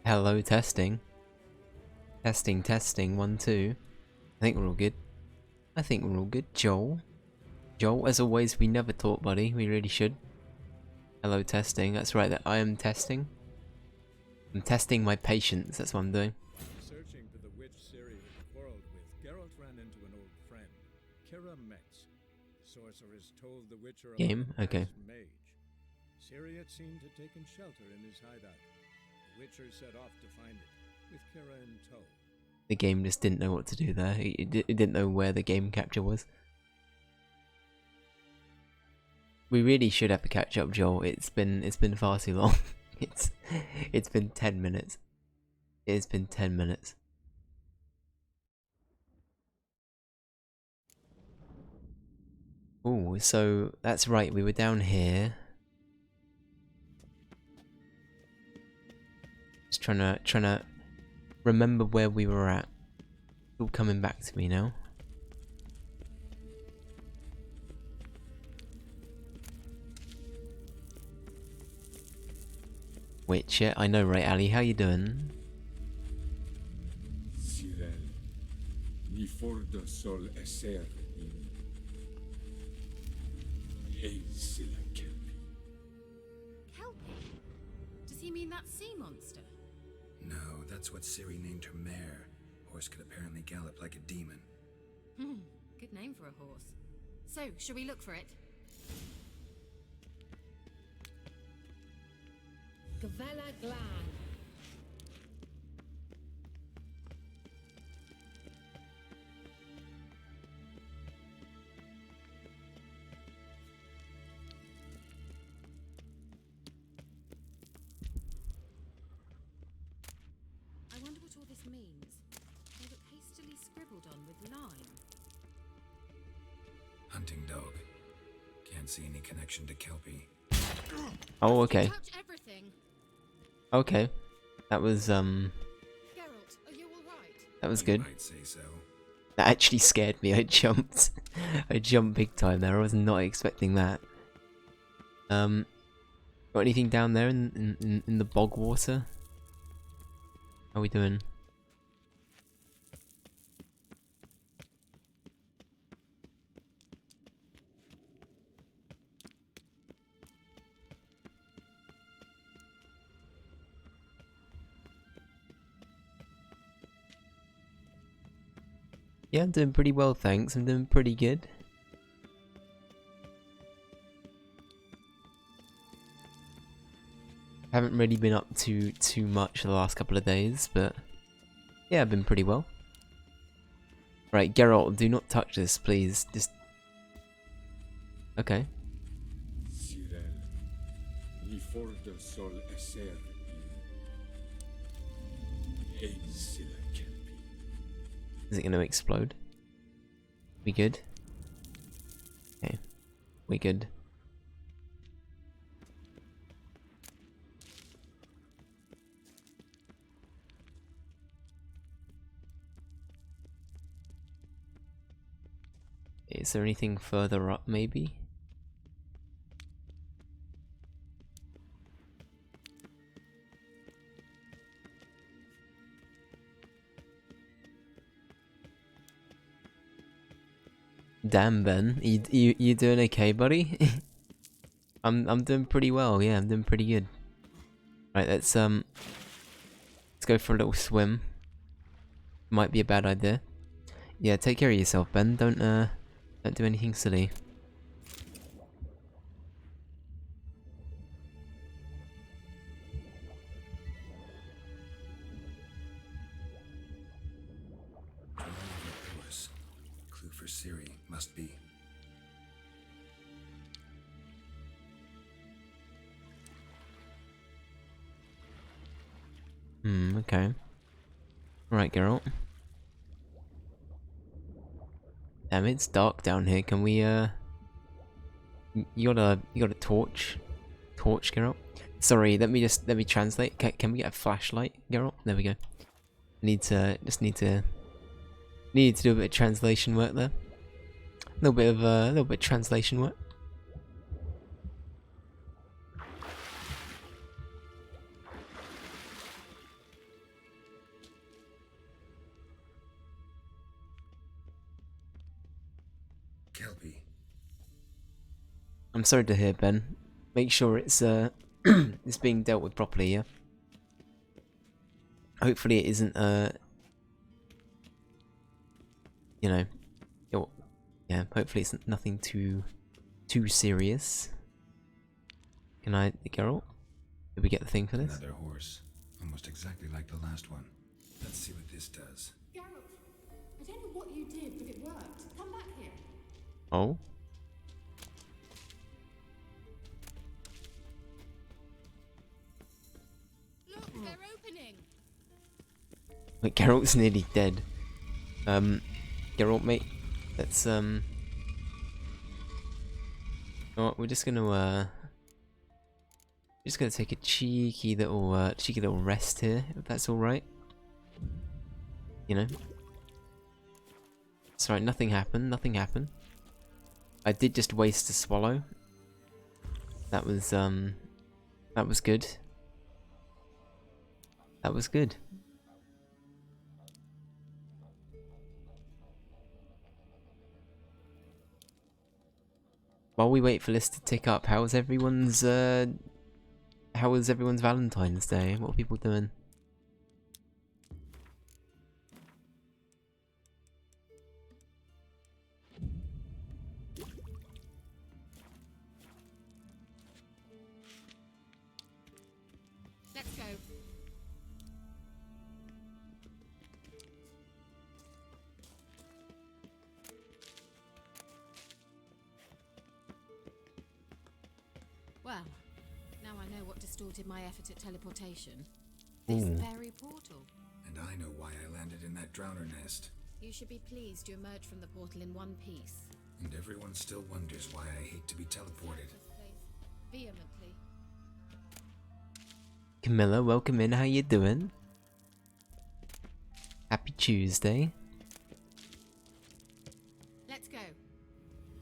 Hello, testing. Testing, testing, 1, 2. I think we're all good. I think we're all good. Joel? Joel, as always, we never talk, buddy. We really should. Hello, testing. That's right, that I am testing. I'm testing my patience, that's what I'm doing. Searching for the witch Ciri had quarreled with, Geralt ran into an old friend, Kira Metz. The sorceress told the witcher about Game? a Okay. past mage. Ciri had seemed to have taken shelter in his hideout. The witcher set off to find it, with Kira in tow. The game just didn't know what to do there. It didn't know where the game capture was. We really should have to catch up, Joel. It's been far too long. It's been 10 minutes. It's been 10 minutes. Oh, so that's right. We were down here. Just trying to remember where we were at. It's all coming back to me now. Witcher, I know, right, Ali? How you doing? Cyril, ni fordo sol esser in Aesila Kelpie. Kelpie? Does he mean that sea monster? No, that's what Ciri named her mare. Horse could apparently gallop like a demon. Good name for a horse. So, shall we look for it? Gavella Glan. I wonder what all this means. They look hastily scribbled on with lime. Hunting dog. Can't see any connection to Kelpie. Oh, okay. Touch everything. Okay. That was Geralt, are you alright? that was You good. might say so. That actually scared me. I jumped. I jumped big time there. I was not expecting that. Got anything down there in the bog water? How are we doing? Yeah, I'm doing pretty well, thanks. I'm doing pretty good. Haven't really been up to too much the last couple of days, but yeah, I've been pretty well. Right, Geralt, do not touch this, please. Just... Okay. Cyril, ni fordo sol esser in Aesila Kelpie. Is it going to explode? We good? Okay. We good. Is there anything further up, maybe? Damn, Ben, you doing okay, buddy? I'm doing pretty well. Yeah, I'm doing pretty good. Right, let's go for a little swim. Might be a bad idea. Yeah, take care of yourself, Ben. Don't do anything silly. Horse. Clue for Ciri must be. Okay. Right, Geralt. Damn, it's dark down here. Can we you got a torch? Torch, Geralt? Sorry, let me translate. Can we get a flashlight, Geralt? There we go. Need to do a bit of translation work there. A little bit of translation work. puppy. I'm sorry to hear, Ben. Make sure it's it's being dealt with properly, yeah? Hopefully it isn't you know, yeah, hopefully it's nothing too serious. Can I, Geralt? Did we get the thing for this? Another horse. Almost exactly like the last one. Let's see what this does. Geralt, I don't know what you did, but it worked. Come back here. Oh? Look, they're opening. Wait, Geralt's nearly dead. Geralt, mate, let's oh, we're just gonna take a cheeky little rest here, if that's all right. You know, it's right. Nothing happened. Nothing happened. I did just waste a swallow. That was good. That was good. While we wait for this to tick up, how was everyone's Valentine's Day? What are people doing? Let's go. Well, now I know what distorted my effort at teleportation. This very portal. And I know why I landed in that drowner nest. You should be pleased you emerged from the portal in one piece. And everyone still wonders why I hate to be teleported. This place vehemently. Camilla, welcome in. How you doing? Happy Tuesday. Let's go.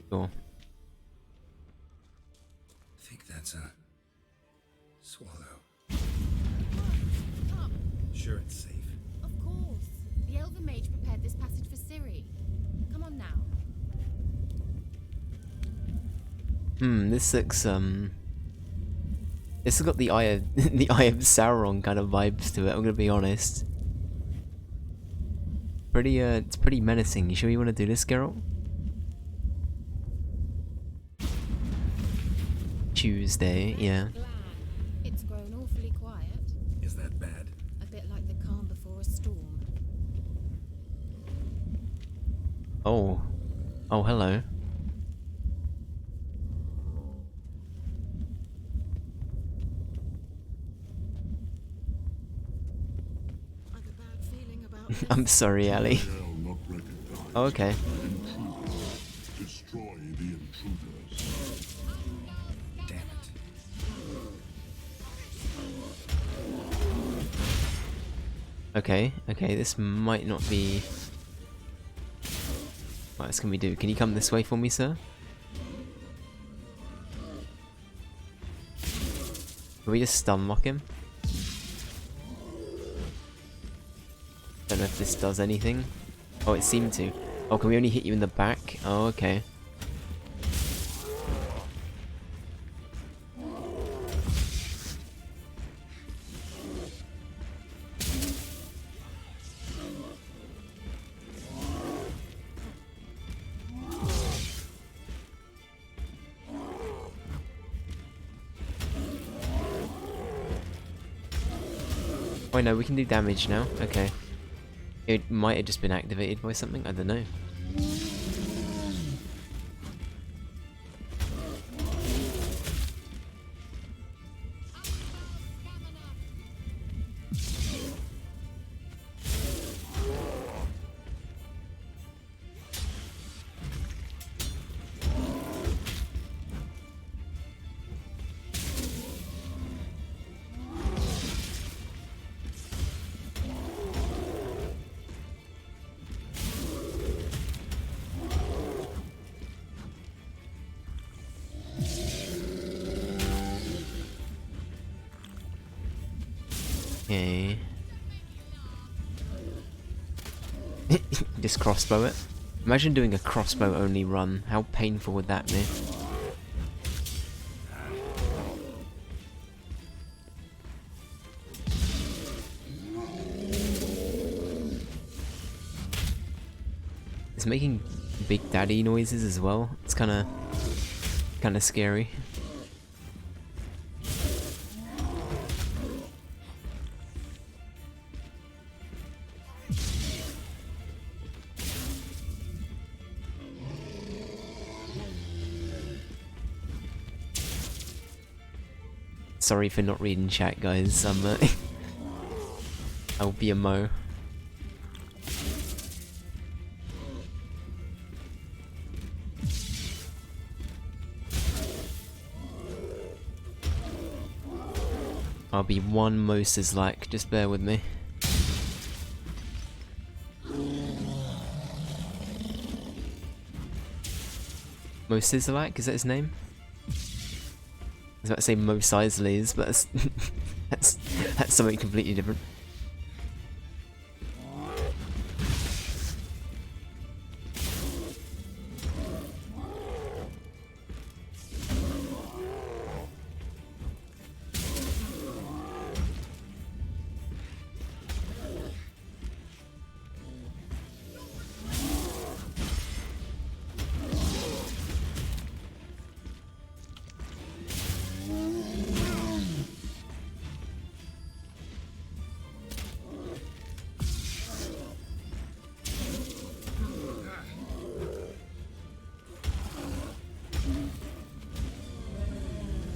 Cool. I think that's a swallow. Come. Sure it's safe. Of course. The Elven Mage prepared this passage for Ciri. Come on now. This looks this has got the Eye of the Eye of Sauron kind of vibes to it, I'm gonna be honest. Pretty it's pretty menacing. You sure you wanna do this, Geralt? Tuesday, yeah. Glad. It's grown awfully quiet. Is that bad? A bit like the calm before a storm. Oh. Oh, hello. I've a bad feeling about this. I'm sorry, Ali. Oh, okay. Destroy the intruders. Damn it. Okay, okay, this might not be... What else can we do? Can you come this way for me, sir? Can we just stun lock him? Don't know if this does anything. Oh, it seemed to. Oh, can we only hit you in the back? Oh, okay. Oh no, we can do damage now. Okay. It might have just been activated by something, I don't know. Okay. Just crossbow it. Imagine doing a crossbow only run. How painful would that be? It's making big daddy noises as well. It's kind of scary. Sorry for not reading chat, guys. I'll be a mo. I'll be one Moses like, just bear with me. Moses like, is that his name? I was about to say Mos Eisley's, but that's something completely different.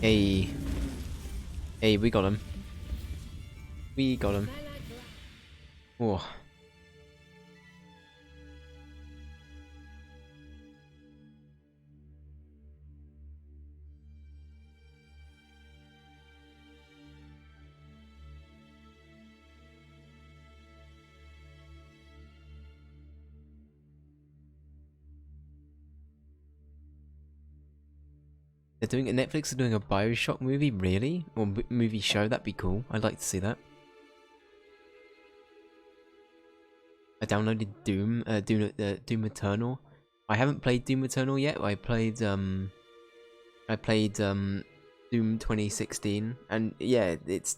Hey. Hey, we got him. We got him. Oh. They're doing Netflix are doing a BioShock movie, really? Or movie show? That'd be cool. I'd like to see that. I downloaded Doom Eternal. I haven't played Doom Eternal yet. I played Doom 2016, and yeah, it's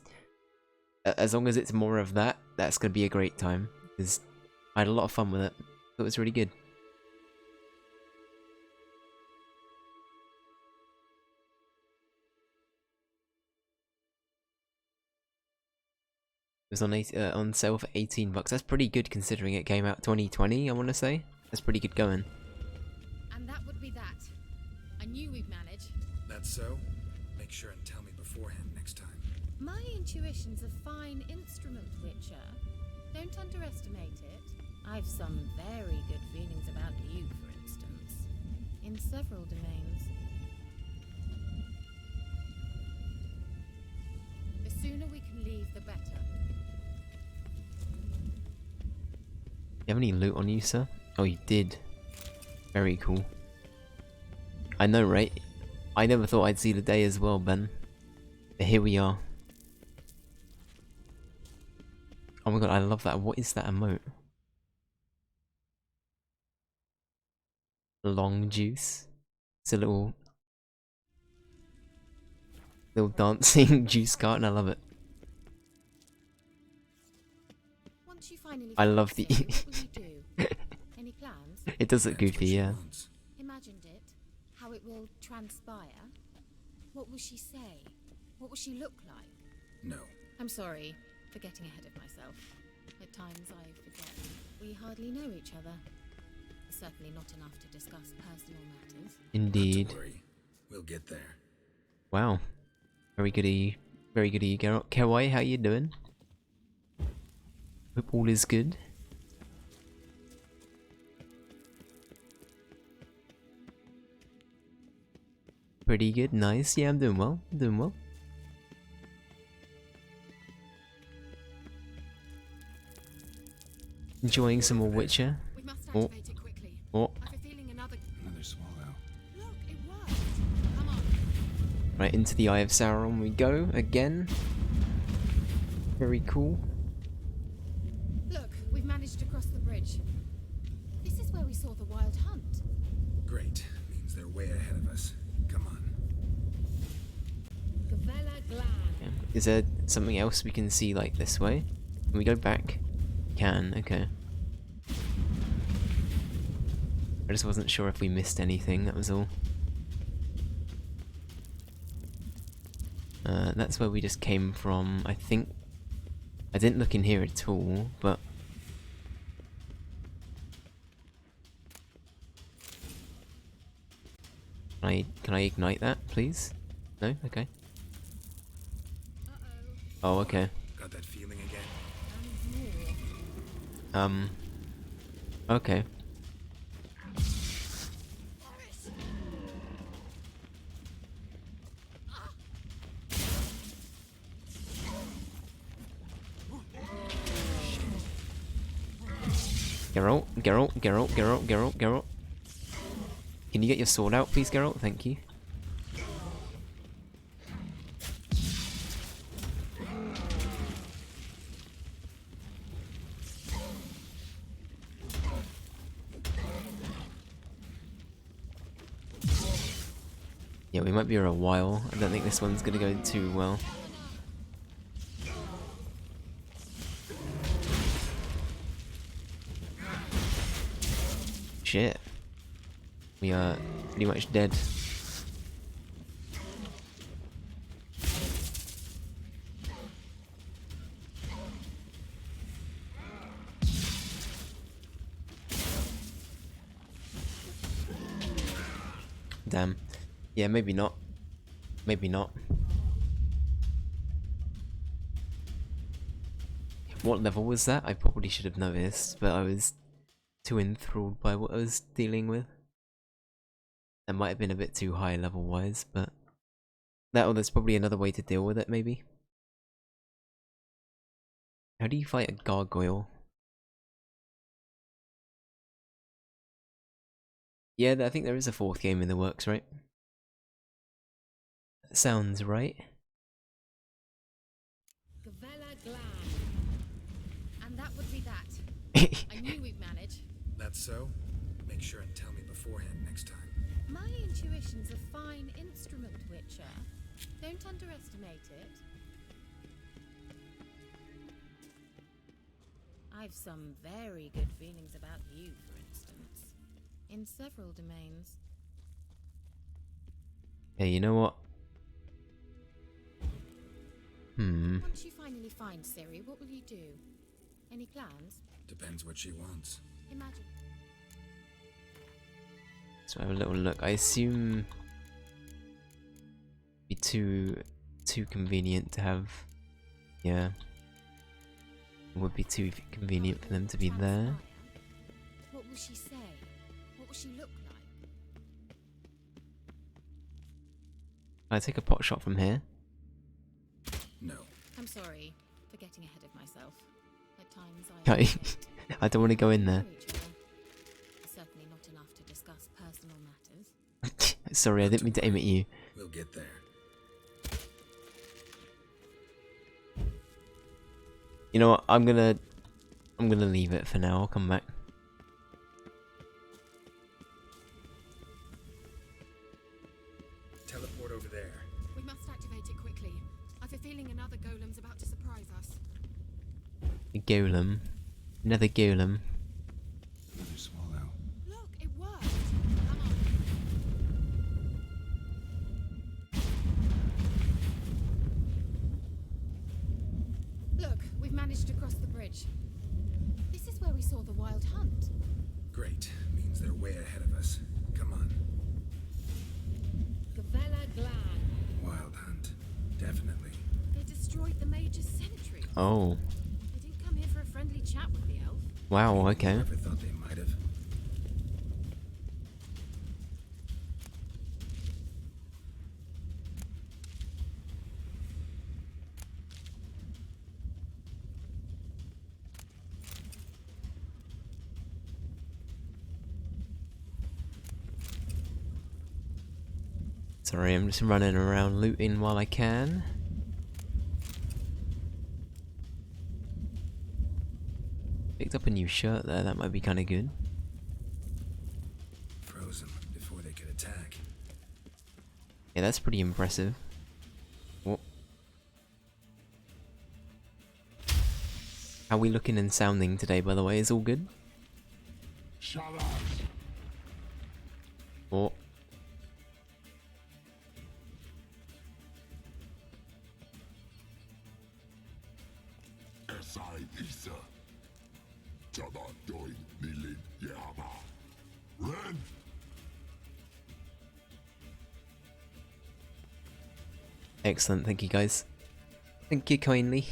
as long as it's more of that, that's gonna be a great time. Because I had a lot of fun with it. It was really good. It was on sale for $18. That's pretty good considering it came out 2020, I want to say. That's pretty good going. And that would be that. I knew we'd manage. That's so? Make sure and tell me beforehand next time. My intuition's a fine instrument, Witcher. Don't underestimate it. I've some very good feelings about you, for instance. In several domains. The sooner we can leave, the better. You have any loot on you, sir? Oh, you did. Very cool. I know, right? I never thought I'd see the day as well, Ben. But here we are. Oh my god, I love that. What is that emote? Long juice. It's a little dancing juice carton. I love it. Once you finally I love the. fix it, what will you do? Any plans? It does look goofy, yeah. Imagined it? How it will transpire? What will she say? What will she look like? No. I'm sorry for getting ahead of myself. At times I forget we hardly know each other. Certainly not enough to discuss personal matters. Indeed. Not to worry. We'll get there. Wow. Very good of you. Very good of you, Geralt. Kawaii, how you doing? Hope all is good. Pretty good, nice. Yeah, I'm doing well. I'm doing well. Enjoying some more Witcher. We must Oh. activate it quickly. Oh, I've a feeling another swallow. look, it worked. Come on. right into the Eye of Sauron we go again. Very cool. Look, we've managed to cross the bridge. This is where we we saw the wild hunt. Great. Means they're way ahead of us. Come on. Gavella Glan. Yeah. Is there something else we can see like this way? Can we go back? Can, okay. I just wasn't sure if we missed anything, that was all. That's where we just came from, I think. I didn't look in here at all, but... Can I ignite that, please? No? Okay. Oh, okay. Got that feeling again? Okay. Geralt. Can you get your sword out, please, Geralt? Thank you. Yeah, we might be here a while. I don't think this one's gonna go too well. Shit. We are pretty much dead. Damn. Yeah, maybe not. Maybe not. What level was that? I probably should have noticed, but I was too enthralled by what I was dealing with. That might have been a bit too high level wise, but there's probably another way to deal with it, maybe. How do you fight a gargoyle? Yeah, I think there is a fourth game in the works, right? That sounds right. Gavella Glan. And that would be that. I knew we'd manage. That's so? Make sure and tell me beforehand next time. My intuition's a fine instrument, Witcher. Don't underestimate it. I've some very good feelings about you, for instance. In several domains. Hey, you know what? Once you finally find Ciri, what will you do? Any plans? Depends what she wants. Imagine. So have a little look. I assume it'd be too convenient to have. Yeah. It would be too convenient for them to be there. What will she say? What will she look like? Can I take a pot shot from here? No. I'm sorry for getting ahead of myself. At times Okay. I don't want to go in there. Certainly not enough to discuss personal matters. Sorry, I didn't mean to aim at you. We'll get there. You know what? I'm gonna leave it for now. I'll come back. Teleport over there. We must activate it quickly. I've a feeling another golem's about to surprise us. A golem. Another golem. Another swallow. Look, it worked. Come on. Look, we've managed to cross the bridge. This is where we saw the wild hunt. Great. Means they're way ahead of us. Come on. Gavella Glan. Wild hunt. Definitely. They destroyed the Major's sentry. Oh. They didn't come here for a friendly chat with the elf. Wow, okay. Never thought they might have. Sorry, I'm just running around looting while I can. Picked up a new shirt there, that might be kind of good. Yeah, that's pretty impressive. Oh. How are we looking and sounding today, by the way? Is all good? Oh. Excellent, thank you guys. Thank you kindly.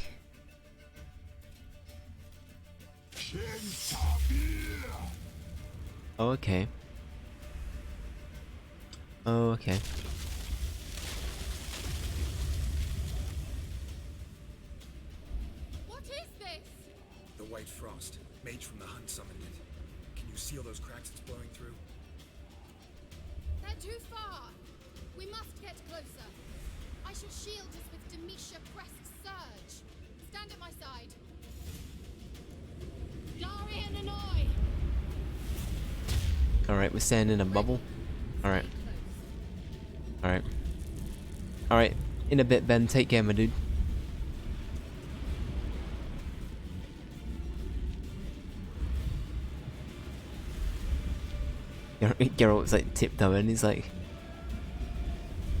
Oh, okay. Oh, okay. What is this? The White Frost. Mage from the Hunt summoned it. Can you seal those cracks it's blowing through? They're too far. We must get closer. I shall shield us with Demetia Crest's surge. Stand at my side. Darian and I. Alright, we're staying in a bubble. Alright. Alright. Alright, in a bit, Ben. Take care, my dude. Geralt's like tiptoeing, he's like...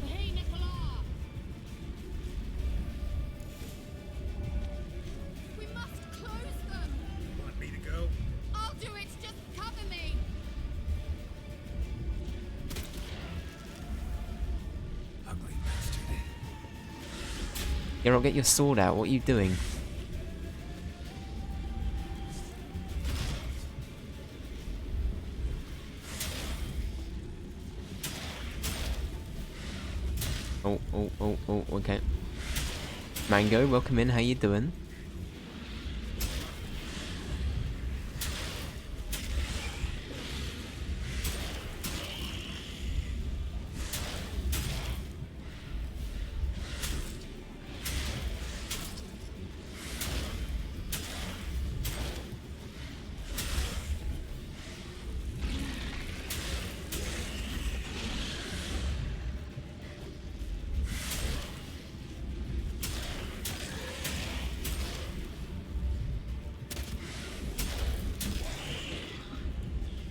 Hey, Nicola. We must close them. Want me to go? I'll do it. Just cover me. Ugly bastard. Geralt, get your sword out. What are you doing? Oh, okay. Mango, welcome in, how you doing?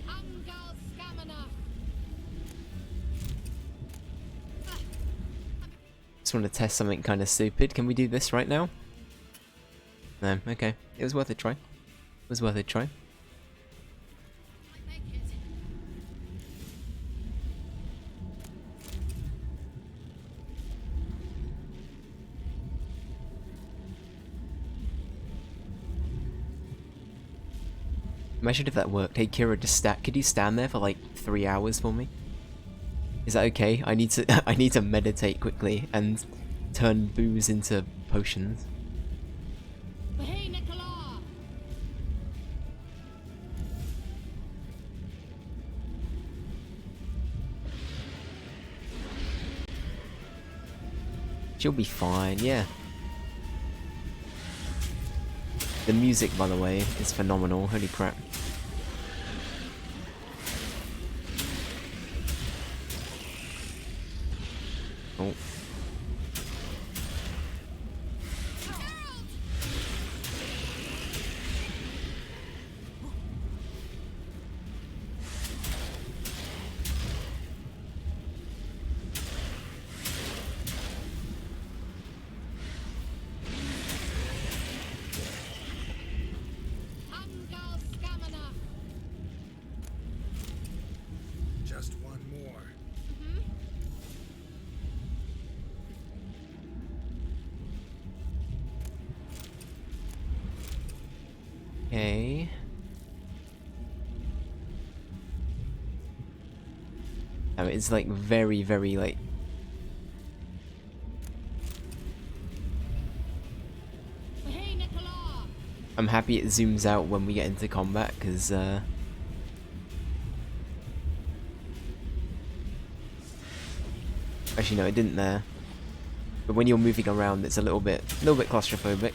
Angal Scamina. Just want to test something kind of stupid. Can we do this right now? No, okay. It was worth a try. It was worth a try. Might make it. Imagine if that worked. Hey Kira, just could you stand there for like 3 hours for me? Is that okay? I need to I need to meditate quickly and turn booze into potions. Hey, Nicola. She'll be fine, yeah. The music, by the way, is phenomenal. Holy crap. Oh. Angal Scamina. Just one more. Okay. Oh, it's like very, very like... Hey, Nicola. I'm happy it zooms out when we get into combat, because actually no, it didn't there. But when you're moving around, it's a little bit claustrophobic.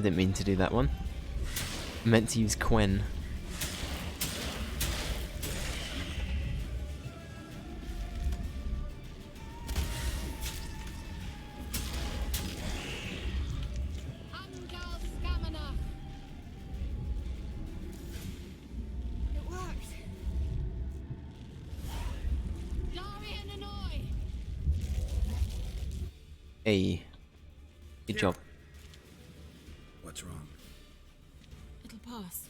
didn't mean to do that one. I meant to use Quen. Angal Stamina. It worked. Darian Annoy. Hey. Good job. What's wrong? It'll pass.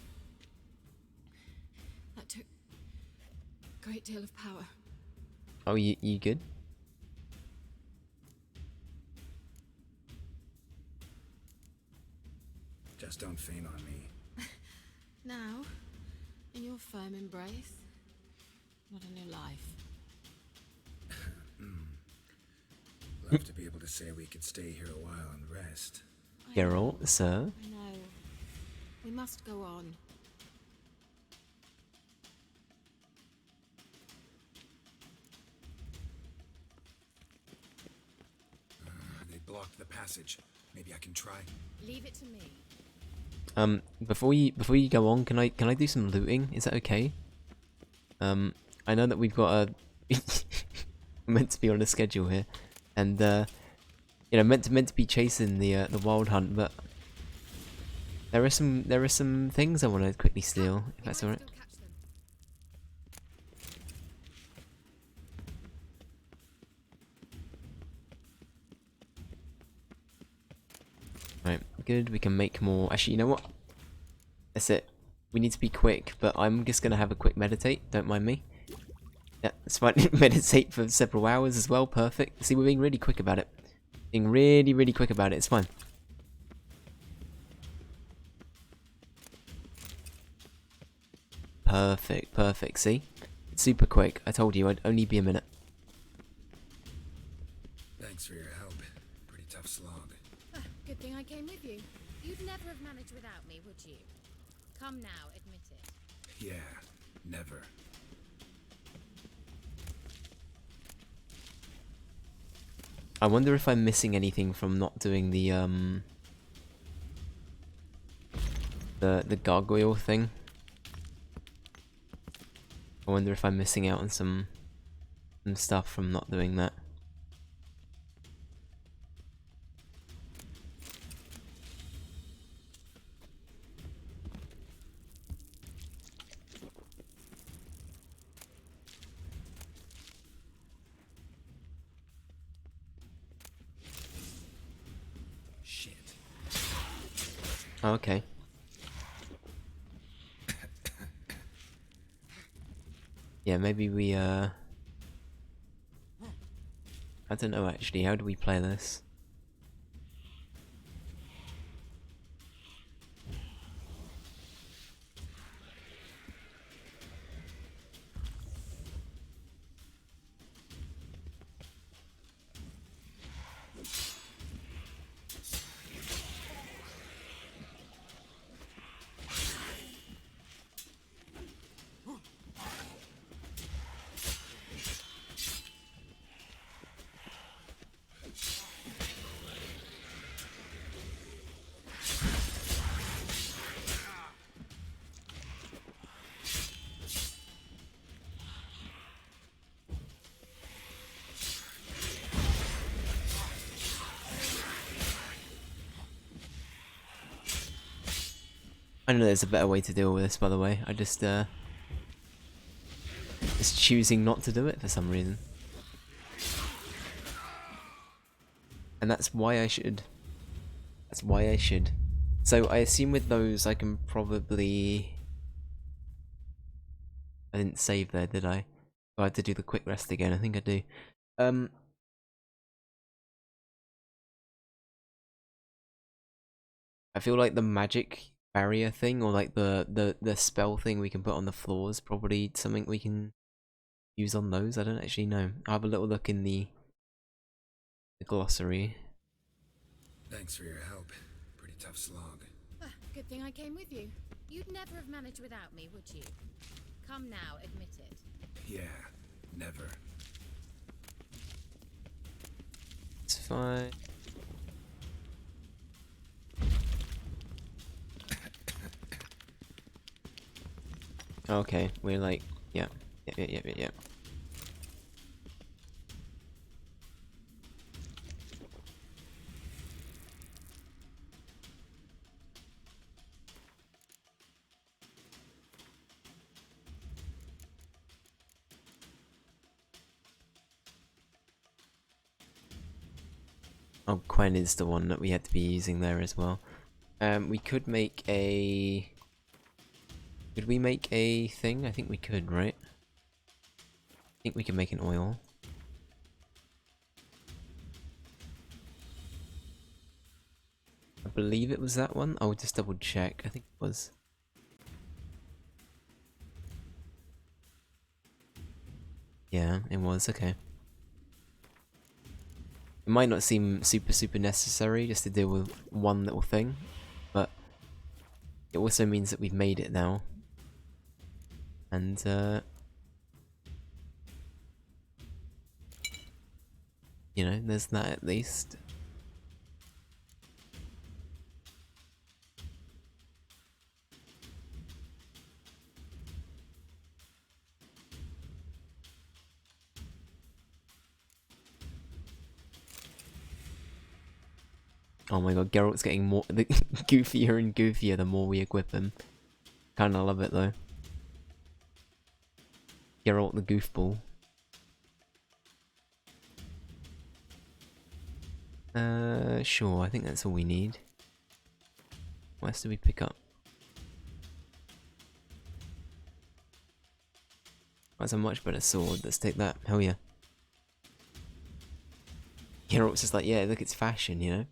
That took a great deal of power. Oh, you good? Just don't faint on me. Now, in your firm embrace, not a new life. Love to be able to say we could stay here a while and rest. Geralt, sir. I know. We must go on. They blocked the passage. Maybe I can try. Leave it to me. Before you go on, can I do some looting? Is that okay? I know that we've got a we're meant to be on a schedule here, and you know, meant to be chasing the wild hunt, but there are some things I want to quickly steal. If that's alright. Still catch them. Right, good. We can make more. Actually, you know what? That's it. We need to be quick, but I'm just gonna have a quick meditate. Don't mind me. Yeah, it's fine. Meditate for several hours as well. Perfect. See, we're being really quick about it. Being really quick about it. It's fine. Perfect. Perfect. See, it's super quick. I told you I'd only be a minute. Thanks for your help. Pretty tough slog. Good thing I came with you. You'd never have managed without me, would you? Come now, admit it. Yeah, never. I wonder if I'm missing anything from not doing the gargoyle thing. I wonder if I'm missing out on some stuff from not doing that. Shit. Oh, okay. Yeah, maybe we I don't know actually, how do we play this? I know there's a better way to deal with this, by the way. I just choosing not to do it for some reason. And that's why I should. That's why I should. So I assume with those I can probably... I didn't save there, did I? Oh, I had to do the quick rest again. I think I do. I feel like the magic barrier thing, or like the spell thing we can put on the floors, probably something we can use on those. I don't actually know. I'll have a little look in the glossary. Thanks for your help. Pretty tough slog. Good thing I came with you. You'd never have managed without me, would you? Come now, admit it. Yeah, never. It's fine. Okay, we're like, yeah. Yeah. Oh, Quen is the one that we had to be using there as well. We could make a... Could we make a thing? I think we could, right? I think we can make an oil. I believe it was that one. I'll just double check. I think it was. Yeah, it was. Okay. It might not seem super necessary just to deal with one little thing, but it also means that we've made it now. And you know, there's that at least. Oh my god, Geralt's getting more goofier and goofier the more we equip him. Kinda love it though. Geralt the goofball. Sure, I think that's all we need. What else do we pick up? That's a much better sword, let's take that, hell yeah. Geralt's just like, yeah, look, it's fashion, you know?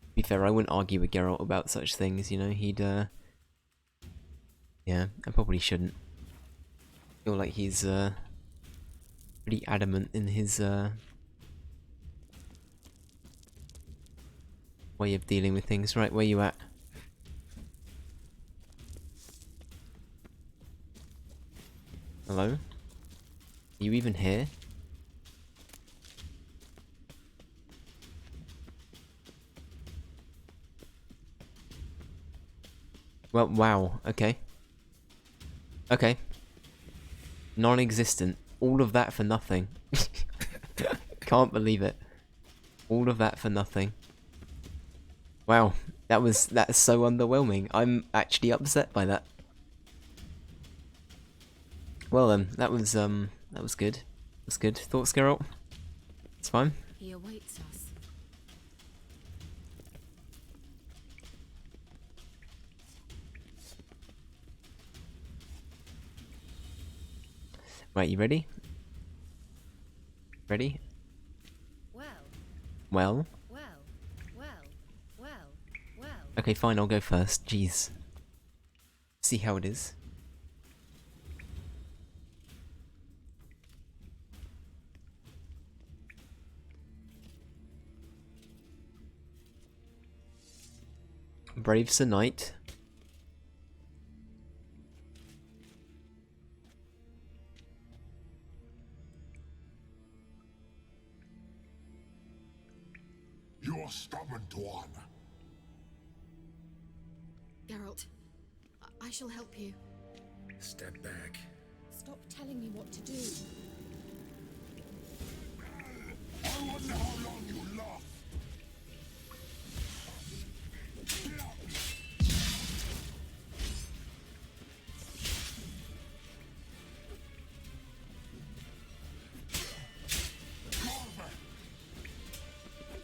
To be fair, I wouldn't argue with Geralt about such things, you know, he'd, yeah, I probably shouldn't. I feel like he's, pretty adamant in his, way of dealing with things. Right, where you at? Hello? Are you even here? Well, wow, okay. Okay. Non-existent. All of that for nothing. Can't believe it. All of that for nothing. Wow, that's so underwhelming. I'm actually upset by that. Well then, that was good. That's good. Thoughts, Geralt? It's fine. He awaits us. Right, you ready? Ready? Well. Well? Well. Okay, fine, I'll go first. Jeez. See how it is. Brave Sir Knight. You're stubborn, Tuan. Geralt, I shall help you. Step back. Stop telling me what to do. I wonder how long you last.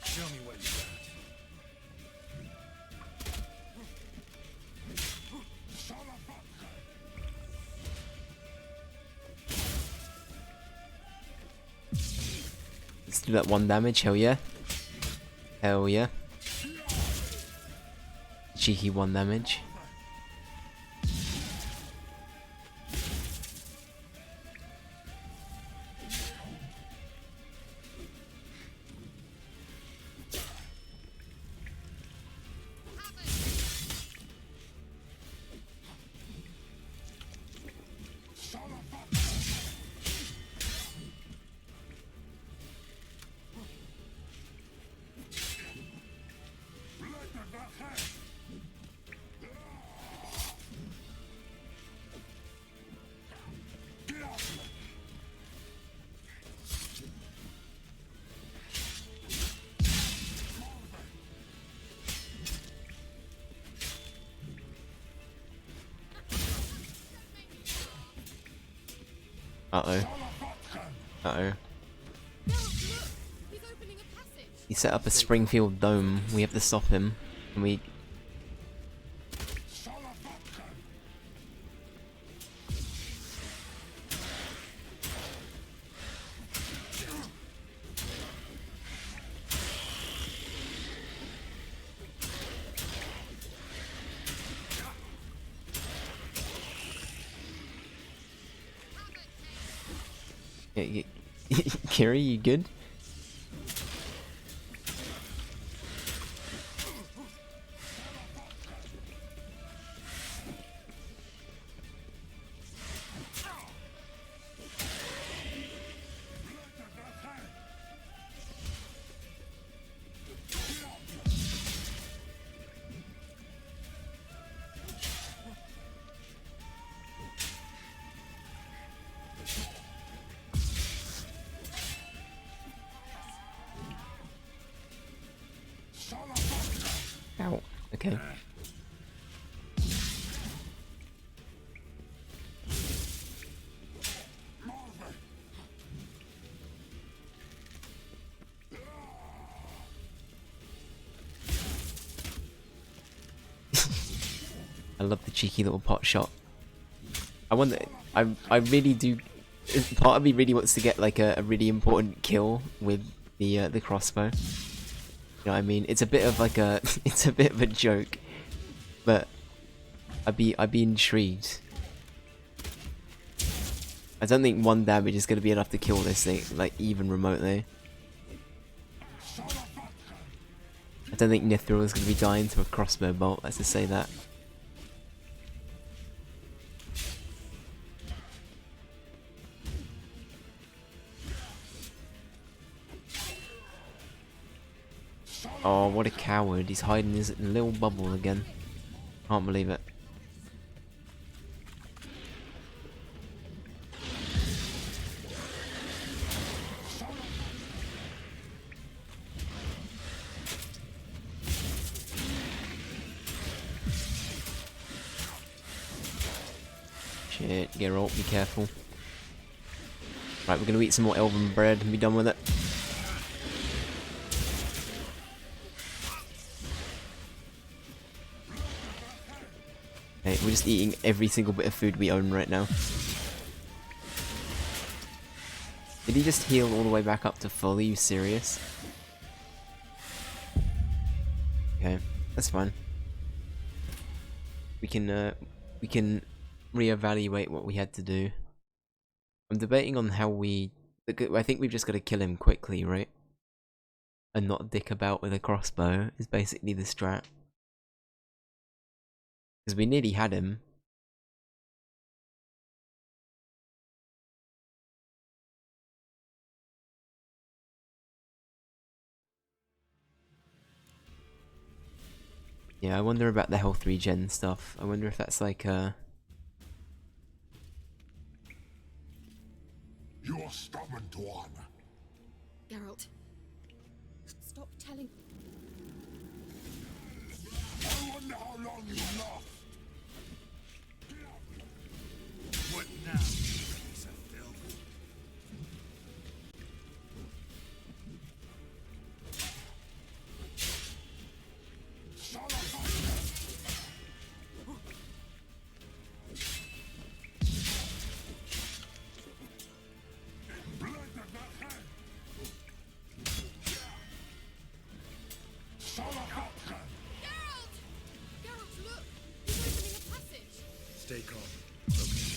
Show me where you're at. Let's do that 1 damage, hell yeah. Hell yeah. Cheeky 1 damage. Let the Uh-oh. Uh-oh. Geralt, look! He's opening a passage. He set up a Springfield dome. We have to stop him. And we... Kiri, you good? Ow. Okay. I love the cheeky little pot shot. I wonder. I really do. Part of me really wants to get like a really important kill with the crossbow. You know what I mean? It's a bit of like a it's a bit of a joke, but I'd be intrigued. I don't think 1 damage is gonna be enough to kill this thing, like even remotely. I don't think Nithril is gonna be dying to a crossbow bolt. Let's just say that. Oh, what a coward. He's hiding his little bubble again. Can't believe it. Shit, Geralt, be careful. Right, we're gonna eat some more elven bread and be done with it. Okay, we're just eating every single bit of food we own right now. Did he just heal all the way back up to full? Are you serious? Okay, that's fine. We can reevaluate what we had to do. I'm debating on how we... I think we've just got to kill him quickly, right? And not dick about with a crossbow is basically the strat. Because we nearly had him. Yeah, I wonder about the health regen stuff. I wonder if that's like You're stubborn, Tuan. Geralt, stop telling. I wonder how long you last. What now? Piece of filth. Geralt! Geralt, look! He's opening a passage. Stay calm. Okay.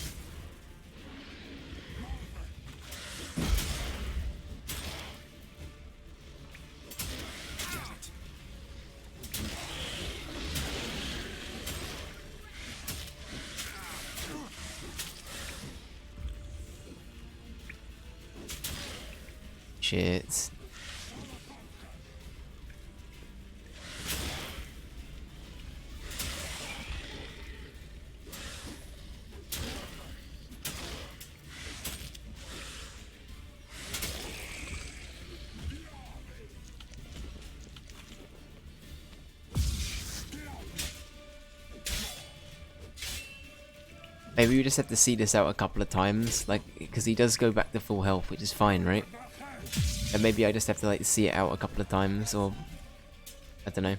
shit. Maybe we just have to see this out a couple of times, like, because he does go back to full health, which is fine, right? And maybe I just have to, like, see it out a couple of times, or... I don't know.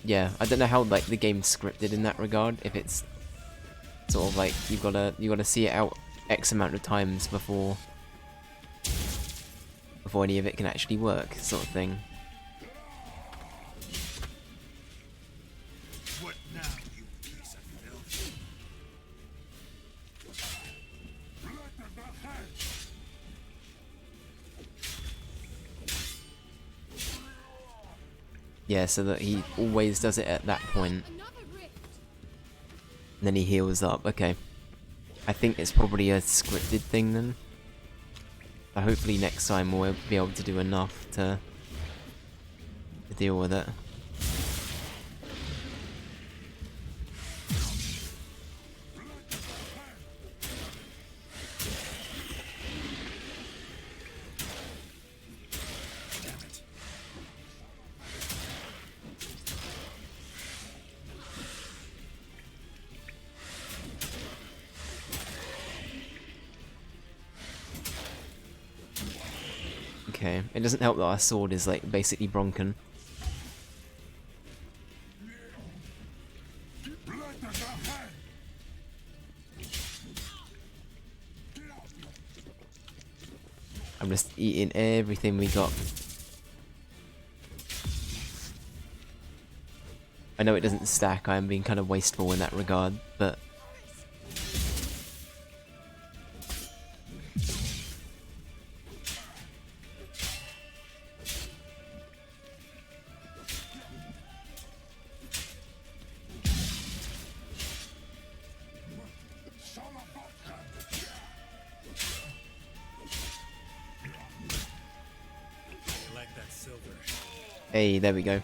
Yeah, I don't know how, like, the game's scripted in that regard, if it's sort of like, you gotta see it out X amount of times before any of it can actually work, sort of thing. What now, you piece of filth? Yeah, so that he always does it at that point, Another rift. and then he heals up. Okay. I think it's probably a scripted thing then. But hopefully next time we'll be able to do enough to deal with it. Okay, it doesn't help that our sword is like basically broken. I'm just eating everything we got. I know it doesn't stack, I am being kind of wasteful in that regard, but... Hey, there we go.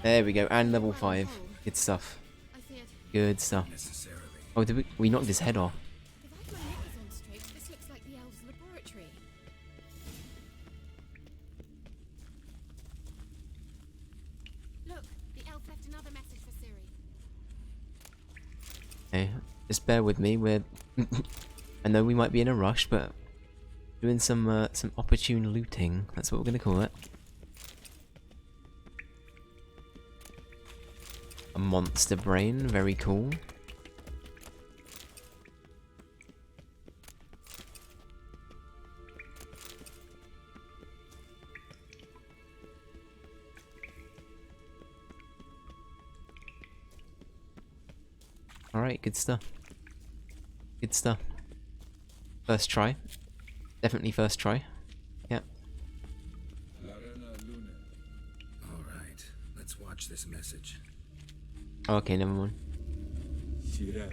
There we go, and level 5. Good stuff. I see it. Good stuff. Necessarily. Oh, did we knocked his head off. If I have my knickers on straight, this looks like the elves' laboratory. Look, the elf left another message for Ciri. Okay, just bear with me, we're... I know we might be in a rush, but... doing some opportune looting, that's what we're gonna call it. A monster brain, very cool. Alright, good stuff. Good stuff. First try. Definitely first try. Yep. All right, let's watch this message. Oh, okay, never mind. Tyrell,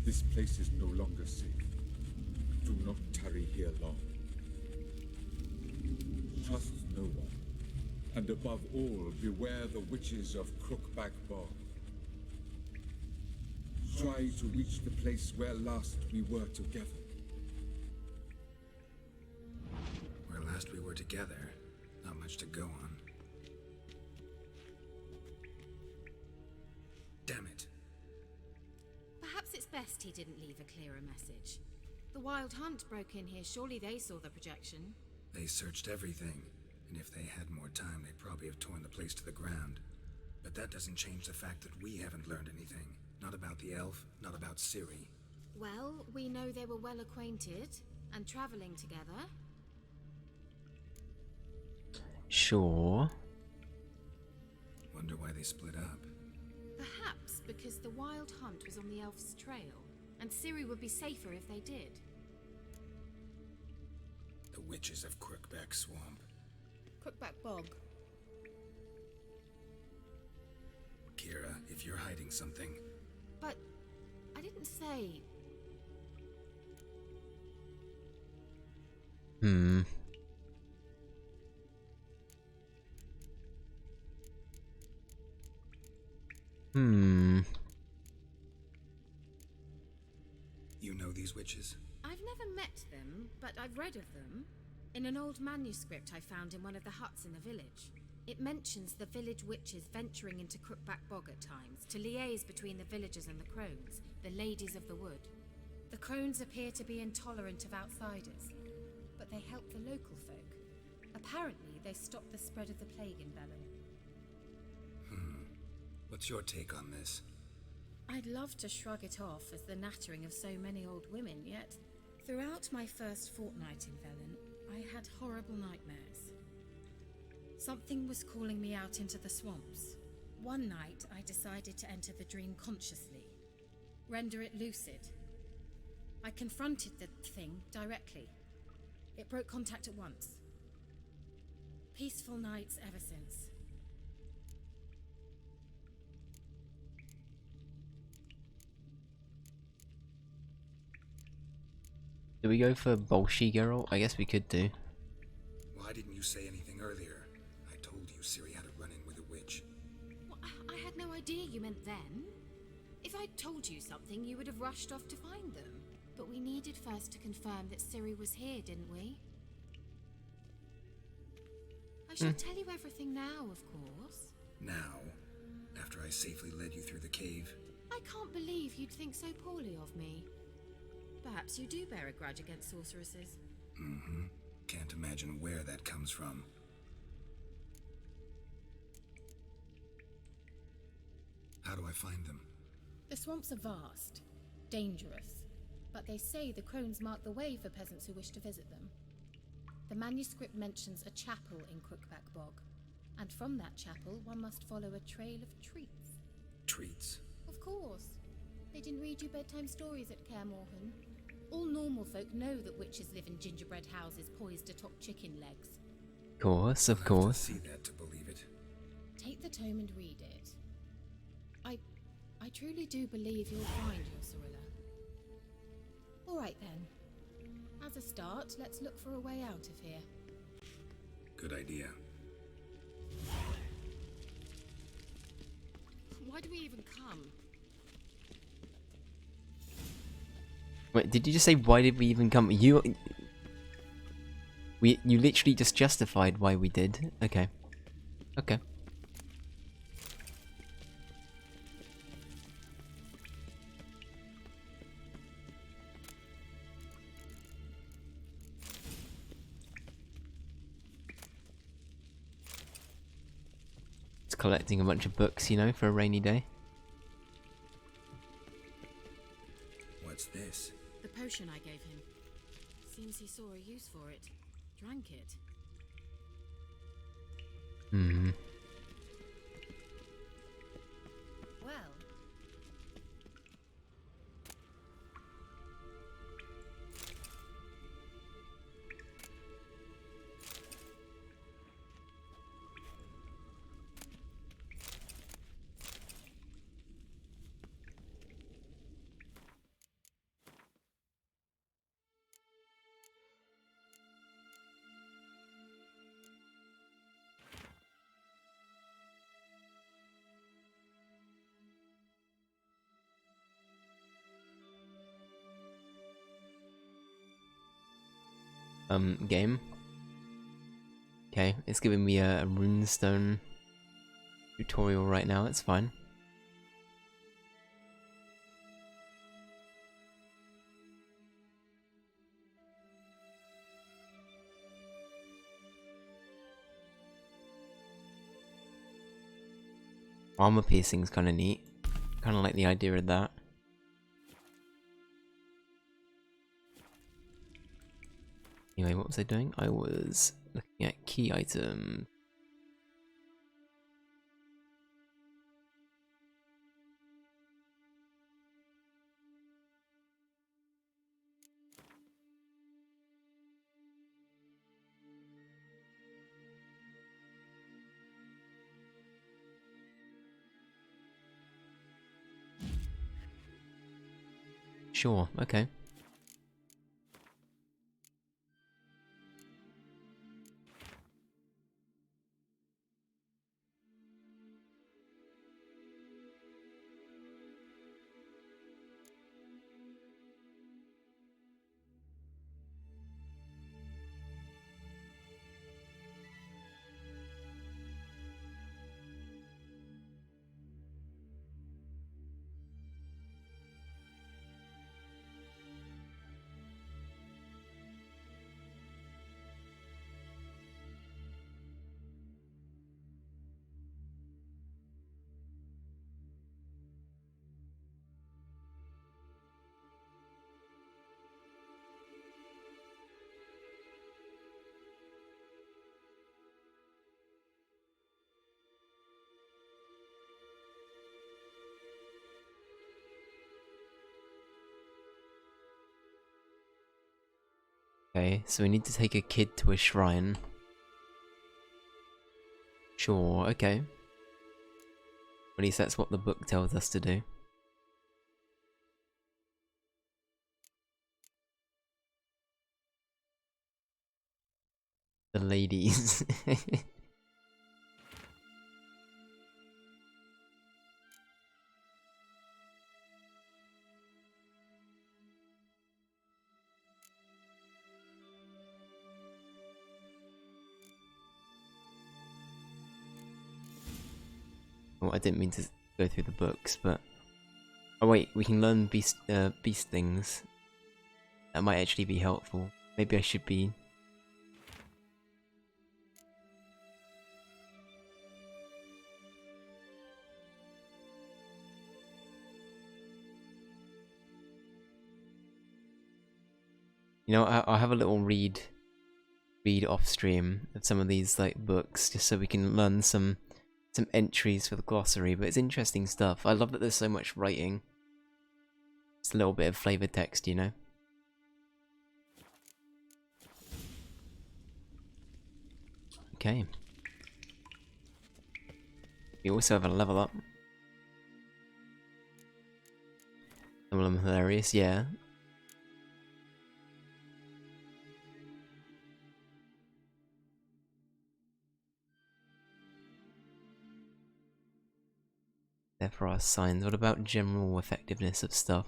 this place is no longer safe. Do not tarry here long. Trust no one. And above all, beware the witches of Crookback Bog. Try to reach the place where last we were together. Where last we were together, not much to go on. Damn it. Perhaps it's best he didn't leave a clearer message. The Wild Hunt broke in here, surely they saw the projection. They searched everything, and if they had more time, they'd probably have torn the place to the ground. But that doesn't change the fact that we haven't learned anything. Not about the elf, not about Ciri. Well, we know they were well acquainted and traveling together. Sure. Wonder why they split up. Perhaps because the Wild Hunt was on the elf's trail, and Ciri would be safer if they did. The witches of Crookback Swamp. Crookback Bog. Kira, if you're hiding something, But I didn't say. Hmm. you know these witches? I've never met them, but I've read of them. In an old manuscript I found in one of the huts in the village. It mentions the village witches venturing into Crookback Bog at times to liaise between the villagers and the crones, the ladies of the wood. The crones appear to be intolerant of outsiders, but they help the local folk. Apparently, they stop the spread of the plague in Velen. What's your take on this? I'd love to shrug it off as the nattering of so many old women, yet throughout my first fortnight in Velen, I had horrible nightmares. Something was calling me out into the swamps. One night, I decided to enter the dream consciously, render it lucid. I confronted the thing directly. It broke contact at once. Peaceful nights ever since. Do we go for Bolshi Geralt? I guess we could do. Why didn't you say anything earlier? I told you Ciri had a run-in with a witch. Well, I had no idea you meant them. If I'd told you something, you would have rushed off to find them. But we needed first to confirm that Ciri was here, didn't we? I shall tell you everything now, of course. Now? After I safely led you through the cave? I can't believe you'd think so poorly of me. Perhaps you do bear a grudge against sorceresses. Mm-hmm. Can't imagine where that comes from. How do I find them? The swamps are vast, dangerous, but they say the crones mark the way for peasants who wish to visit them. The manuscript mentions a chapel in Crookback Bog, and from that chapel one must follow a trail of treats. Treats? Of course. They didn't read you bedtime stories at Kaer Morhen. All normal folk know that witches live in gingerbread houses poised atop chicken legs. Of course, of I'll have course. to see that to believe it. Take the tome and read it. I truly do believe you'll find your Cirilla. All right then. As a start, let's look for a way out of here. Good idea. Why do we even come? Wait, did you just say why did we even come? You literally just justified why we did. Okay. Okay. It's collecting a bunch of books, you know, for a rainy day. What's this? The potion I gave him. Seems he saw a use for it. Drank it. Hmm. Well. Game. Okay, it's giving me a runestone tutorial right now, it's fine. Armor piercing's kinda neat. Kinda like the idea of that. Anyway, what was I doing? I was looking at key item. Sure, okay. Okay, so we need to take a kid to a shrine. Sure, okay. At least that's what the book tells us to do. The ladies. Well, I didn't mean to go through the books, but... Oh wait, we can learn beast things. That might actually be helpful. Maybe I should be... You know, I'll have a little read off stream of some of these like books, just so we can learn some entries for the glossary. But it's interesting stuff. I love that there's so much writing. Just a little bit of flavoured text, you know. Okay. We also have a level up. Some of them hilarious, yeah. Therefore our signs. What about general effectiveness of stuff?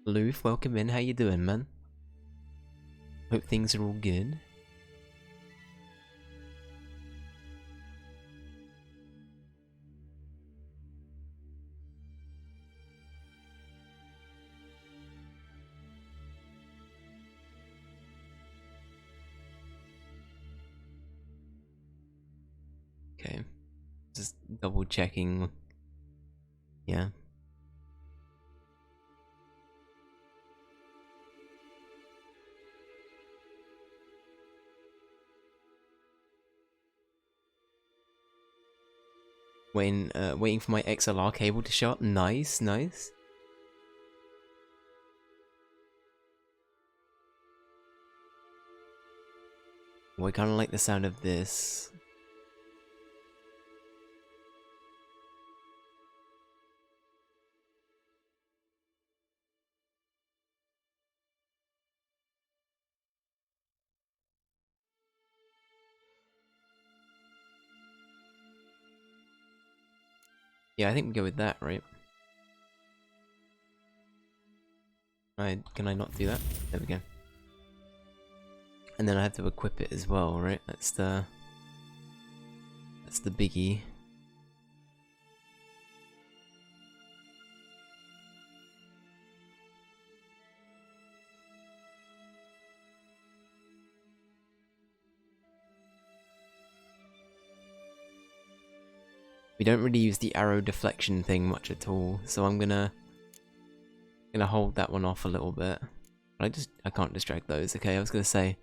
Loof, welcome in. How you doing, man? Hope things are all good. Okay. Just double checking. Yeah. Waiting for my XLR cable to show up. Nice, nice. Well, I kind of like the sound of this. Yeah, I think we go with that, right? Can I not do that? There we go. And then I have to equip it as well, right? That's the biggie. We don't really use the arrow deflection thing much at all, so I'm gonna hold that one off a little bit. But I can't distract those. Okay, I was gonna say.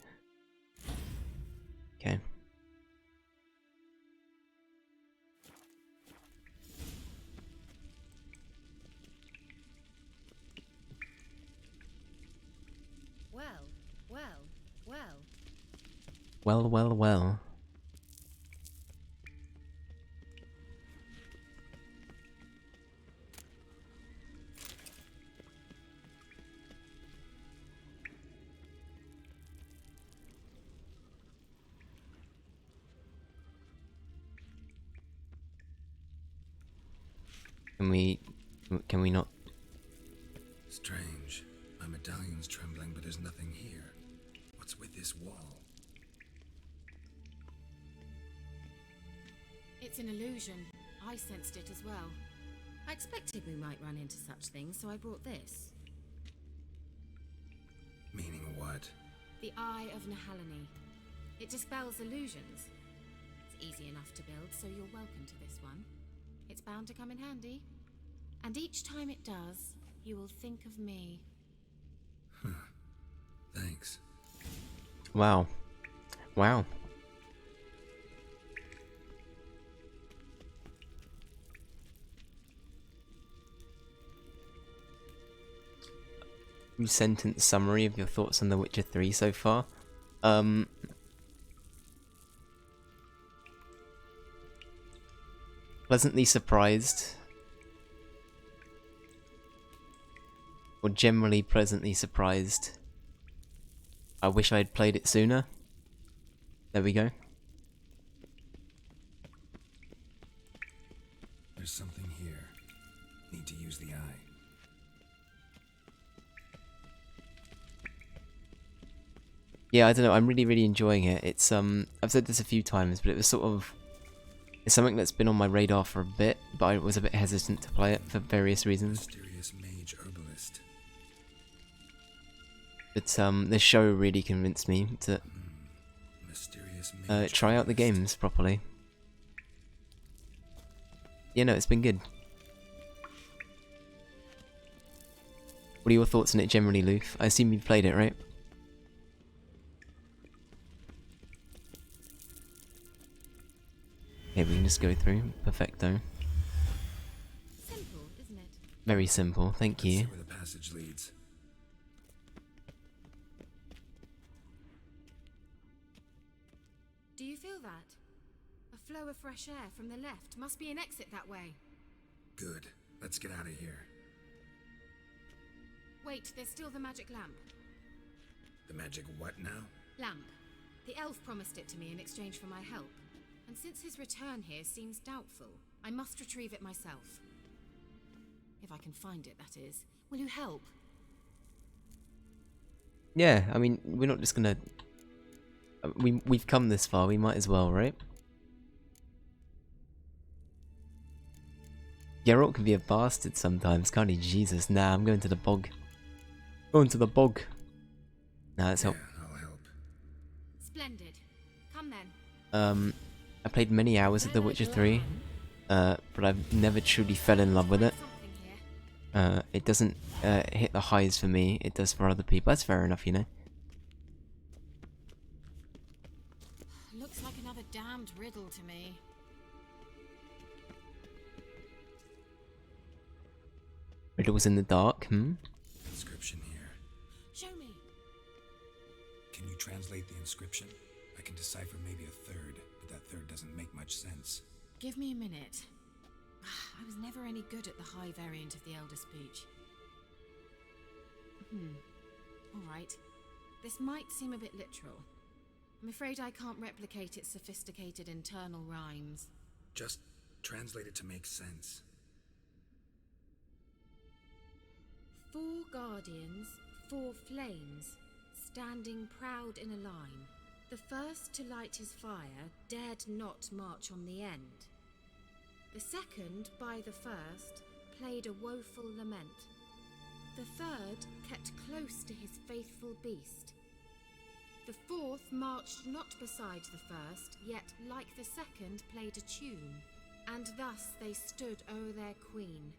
Okay. Well, well, well. Well, well, well. Can we not? Strange. My medallion's trembling, but there's nothing here. What's with this wall? It's an illusion. I sensed it as well. I expected we might run into such things, so I brought this. Meaning what? The Eye of Nehalani. It dispels illusions. It's easy enough to build, so you're welcome to this one. It's bound to come in handy. And each time it does, you will think of me. Thanks. Wow. Wow. 2-sentence summary of your thoughts on The Witcher 3 so far. Pleasantly surprised. Or generally pleasantly surprised. I wish I had played it sooner. There we go. There's something here. Need to use the eye. Yeah, I don't know, I'm really enjoying it. It's I've said this a few times, but it was sort of, it's something that's been on my radar for a bit, but I was a bit hesitant to play it for various reasons. Mysterious mage herbalist. But this show really convinced me to Mysterious mage try out the herbalist. games properly. Yeah, no, it's been good. What are your thoughts on it generally, Loof? I assume you've played it, right? Okay, we can just go through. Perfecto. Simple, isn't it? Very simple, thank Let's you. see where the passage leads. Do you feel that? A flow of fresh air from the left. Must be an exit that way. Good. Let's get out of here. Wait, there's still the magic lamp. The magic what now? Lamp. The elf promised it to me in exchange for my help. And since his return here seems doubtful, I must retrieve it myself. If I can find it, that is. Will you help? Yeah, I mean, we're not just gonna... We've come this far, we might as well, right? Geralt can be a bastard sometimes, can't he? Jesus, nah, I'm going to the bog. Going to the bog. Nah, let's help. Yeah, I'll help. Splendid. Come then. I played many hours of The Witcher 3, but I've never truly fell in love with it. Something here. It doesn't hit the highs for me, it does for other people. That's fair enough, you know. Looks like another damned riddle to me. Riddles in the dark, Inscription here. Show me. Can you translate the inscription? I can decipher maybe a third, but that third doesn't make much sense. Give me a minute. I was never any good at the high variant of the Elder Speech. Alright. This might seem a bit literal. I'm afraid I can't replicate its sophisticated internal rhymes. Just translate it to make sense. 4 guardians, 4 flames, standing proud in a line. The first to light his fire dared not march on the end. The second, by the first, played a woeful lament. The third kept close to his faithful beast. The fourth marched not beside the first, yet like the second played a tune. And thus they stood o'er their queen,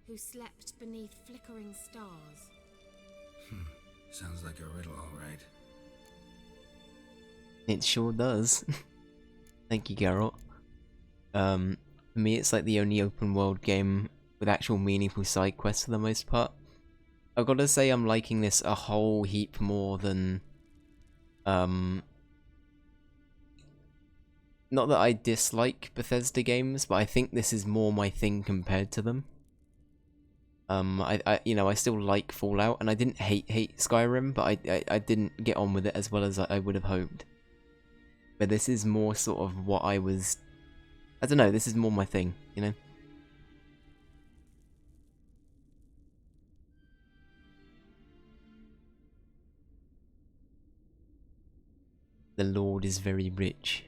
who slept beneath flickering stars. Sounds like a riddle, all right. It sure does. Thank you, Geralt. For me, it's like the only open world game with actual meaningful side quests for the most part. I've got to say I'm liking this a whole heap more than... Not that I dislike Bethesda games, but I think this is more my thing compared to them. I still like Fallout, and I didn't hate Skyrim, but I didn't get on with it as well as I would have hoped. But this is more sort of what I was... I don't know, this is more my thing, you know? The Lord is very rich.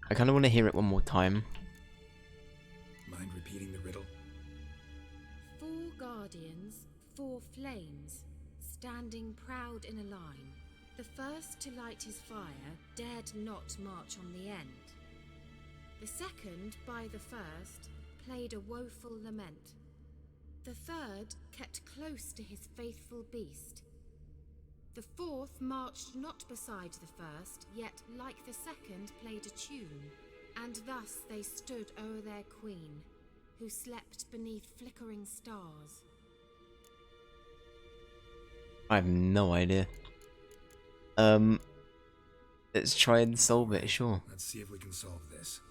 I kind of want to hear it one more time. Mind repeating the riddle? 4 guardians, 4 flames, standing proud in a line. The first to light his fire dared not march on the end. The second, by the first, played a woeful lament. The third kept close to his faithful beast. The fourth marched not beside the first, yet like the second played a tune. And thus they stood o'er their queen, who slept beneath flickering stars. I have no idea. Let's try and solve it, sure. Let's see if we can solve this.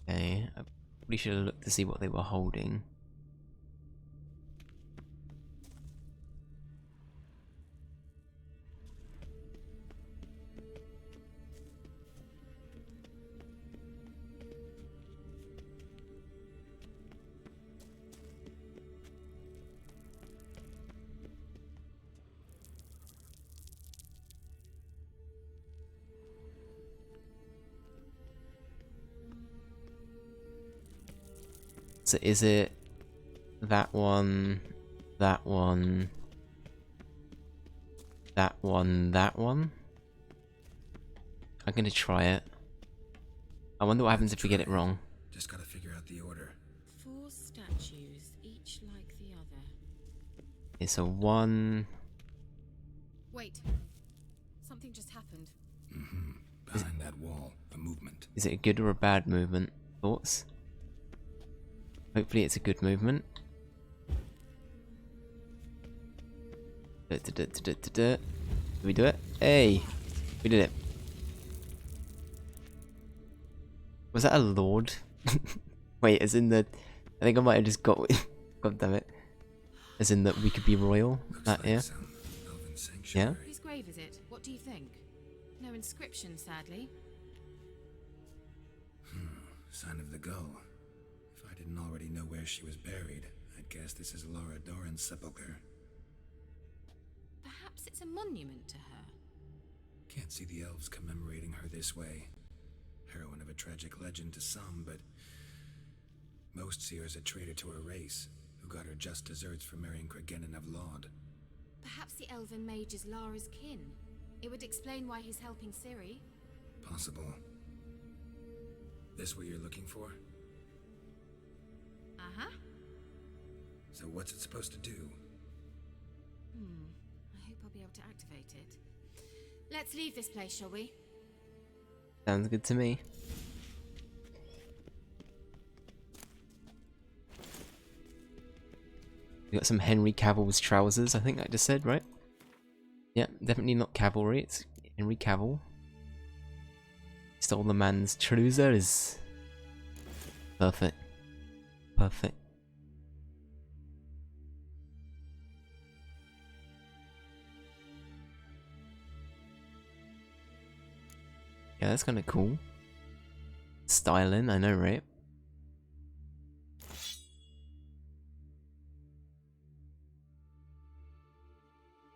Okay, I probably should have looked to see what they were holding. So is it that one, that one, that one, that one? I'm gonna try it. I wonder what happens if we get it wrong. Just gotta figure out the order. 4 statues, each like the other. It's a 1. Wait. Something just happened. Behind that wall, a movement. Is it a good or a bad movement? Thoughts? Hopefully it's a good movement. Did we do it? Hey! We did it. Was that a lord? Wait, as in the... I think I might have just got... God damn it. As in that we could be royal? That, Looks yeah? like some elven sanctuary. Whose grave is it? What do you think? No inscription, sadly. Sign of the gull. If I didn't already know where she was buried, I'd guess this is Laura Doran's sepulcher. Perhaps it's a monument to her. Can't see the elves commemorating her this way. Heroine of a tragic legend to some, but most see her as a traitor to her race, who got her just deserts for marrying Cregennan of Laud. Perhaps the elven mage is Lara's kin. It would explain why he's helping Ciri. Possible. This what you're looking for? Uh-huh. So what's it supposed to do? I hope I'll be able to activate it. Let's leave this place, shall we? Sounds good to me. We got some Henry Cavill's trousers, I think I just said, right? Yeah, definitely not cavalry, it's Henry Cavill. Stole the man's trousers. Perfect. Perfect. Yeah, that's kind of cool. Styling, I know, right?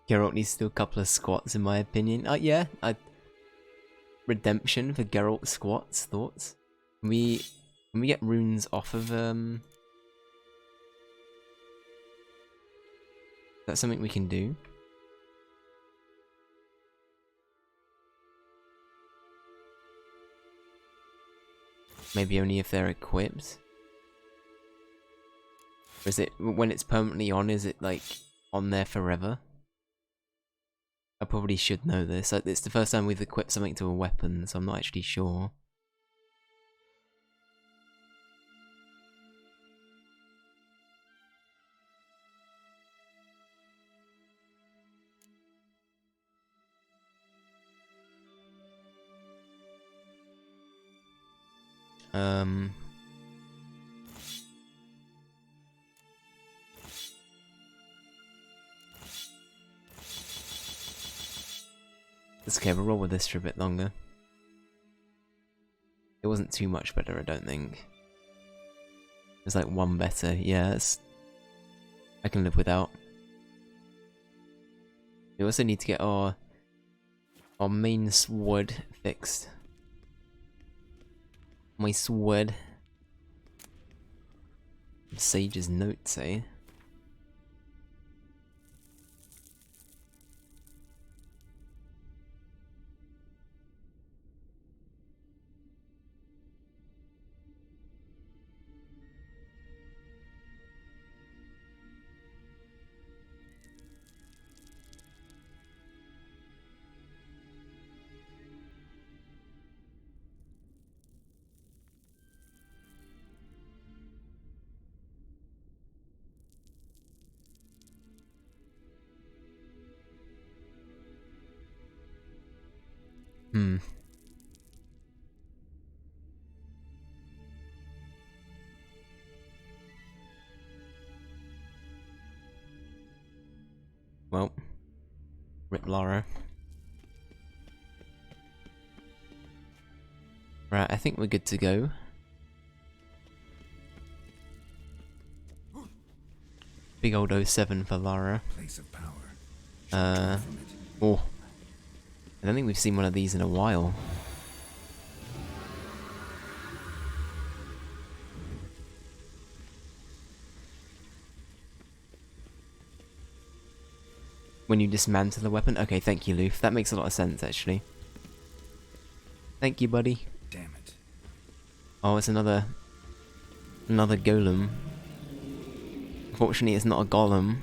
Geralt needs to do a couple of squats, in my opinion. Yeah, redemption for Geralt squats. Thoughts? Can we get runes off of Is that something we can do? Maybe only if they're equipped. Or is it when it's permanently on? Is it like on there forever? I probably should know this. It's the first time we've equipped something to a weapon, so I'm not actually sure. Let's okay, we'll roll with this for a bit longer. It wasn't too much better, I don't think. There's like one better, yeah, I can live without. We also need to get our main sword fixed. My sword. Sage's notes, eh? Hmm. Well, rip Lara. Right, I think we're good to go. Big old 07 for Lara. Place of power. Oh. I don't think we've seen one of these in a while. When you dismantle the weapon? Okay, thank you, Loof. That makes a lot of sense, actually. Thank you, buddy. Damn it. Oh, it's another golem. Unfortunately, it's not a golem.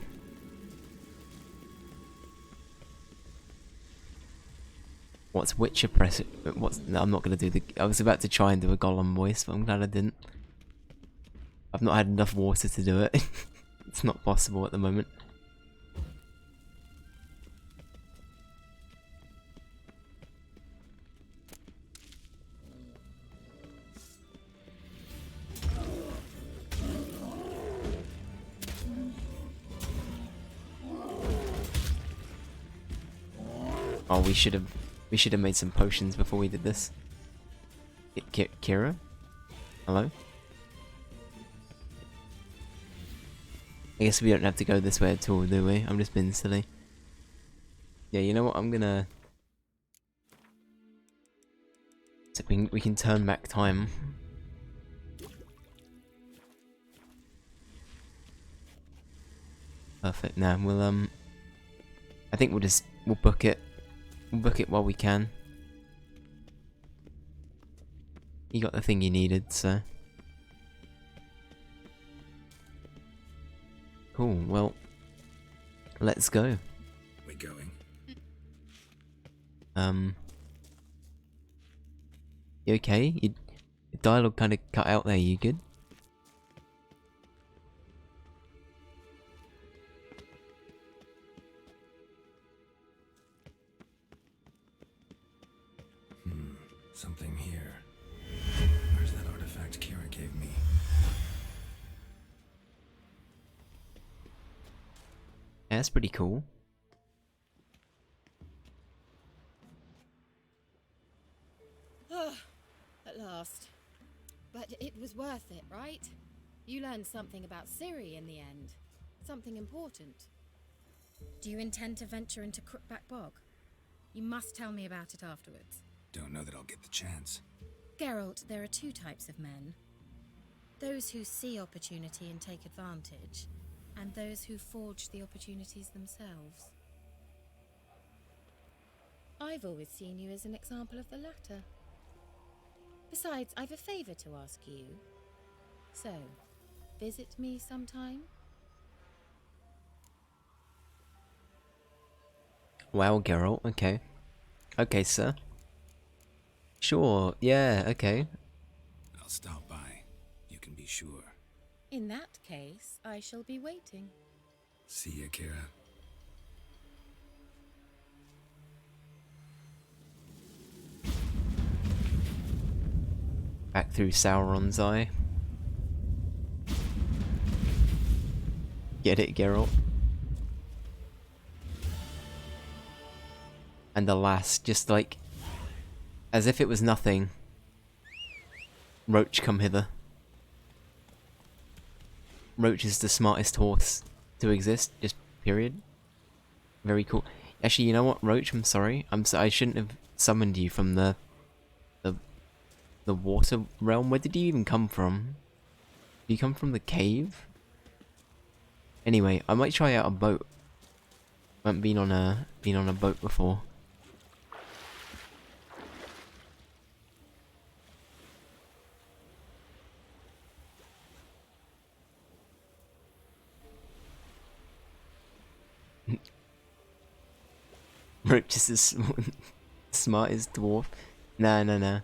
What's Witcher press? What's? No, I'm not gonna do the. I was about to try and do a golem voice, but I'm glad I didn't. I've not had enough water to do it. It's not possible at the moment. Oh, we should have made some potions before we did this. Kira? Hello? I guess we don't have to go this way at all, do we? I'm just being silly. Yeah, you know what? I'm gonna... So we can turn back time. Perfect. Now, we'll, I think we'll book it. We'll book it while we can. You got the thing you needed, so... Cool, well... Let's go. We going? You okay? Your dialogue kinda cut out there, you good? Something here. Where's that artifact Kira gave me? Yeah, that's pretty cool. At last. But it was worth it, right? You learned something about Ciri in the end. Something important. Do you intend to venture into Crookback Bog? You must tell me about it afterwards. Don't know that I'll get the chance. Geralt, there are two types of men. Those who see opportunity and take advantage, and those who forge the opportunities themselves. I've always seen you as an example of the latter. Besides, I've a favour to ask you. So, visit me sometime? Wow, Geralt, okay. Okay, sir. Sure, yeah, okay. I'll stop by. You can be sure. In that case, I shall be waiting. See ya, Kira. Back through Sauron's eye. Get it, Geralt? And alas, just like... as if it was nothing. Roach, come hither. Roach is the smartest horse to exist, just period. Very cool. Actually, you know what, Roach, I'm sorry. I shouldn't have summoned you from the water realm. Where did you even come from? Did you come from the cave? Anyway, I might try out a boat. I haven't been on a boat before. Roach is the smartest dwarf. Nah, nah, nah.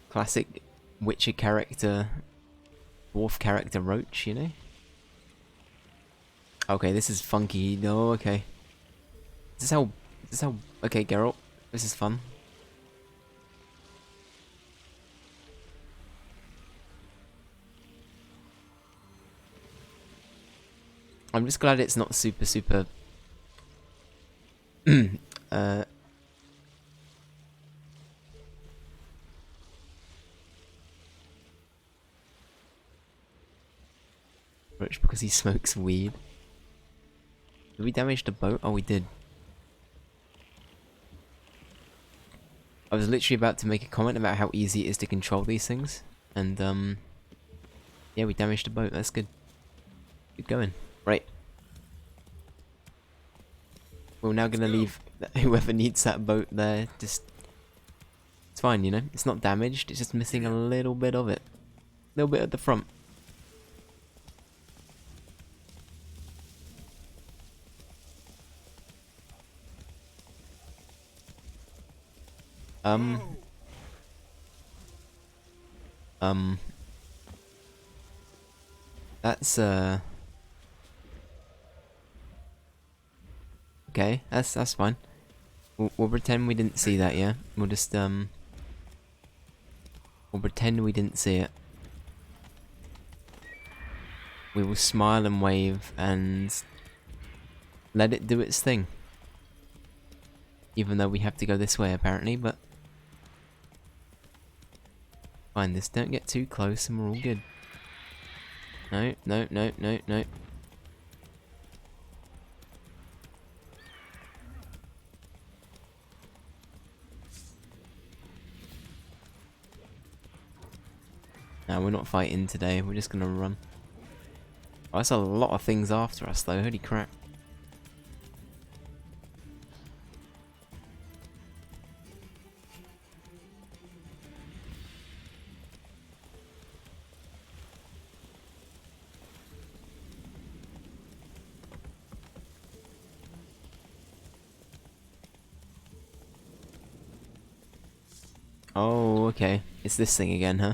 Classic Witcher character, dwarf character Roach, you know? Okay, this is funky. No, okay. Is this how, okay, Geralt. This is fun. I'm just glad it's not super rich because he smokes weed. Did we damage the boat? Oh, we did. I was literally about to make a comment about how easy it is to control these things. And, yeah, we damaged the boat. That's good. Keep going. Right. We're now gonna leave whoever needs that boat there. Just... It's fine, you know? It's not damaged. It's just missing a little bit of it. A little bit at the front. That's, okay, that's fine. We'll pretend we didn't see that, yeah? We'll just, we'll pretend we didn't see it. We will smile and wave and let it do its thing. Even though we have to go this way, apparently, but... Fine, just don't get too close and we're all good. No, no, no, no, no. No, we're not fighting today, we're just gonna run. Oh, that's a lot of things after us though, holy crap. Oh, okay. It's this thing again, huh?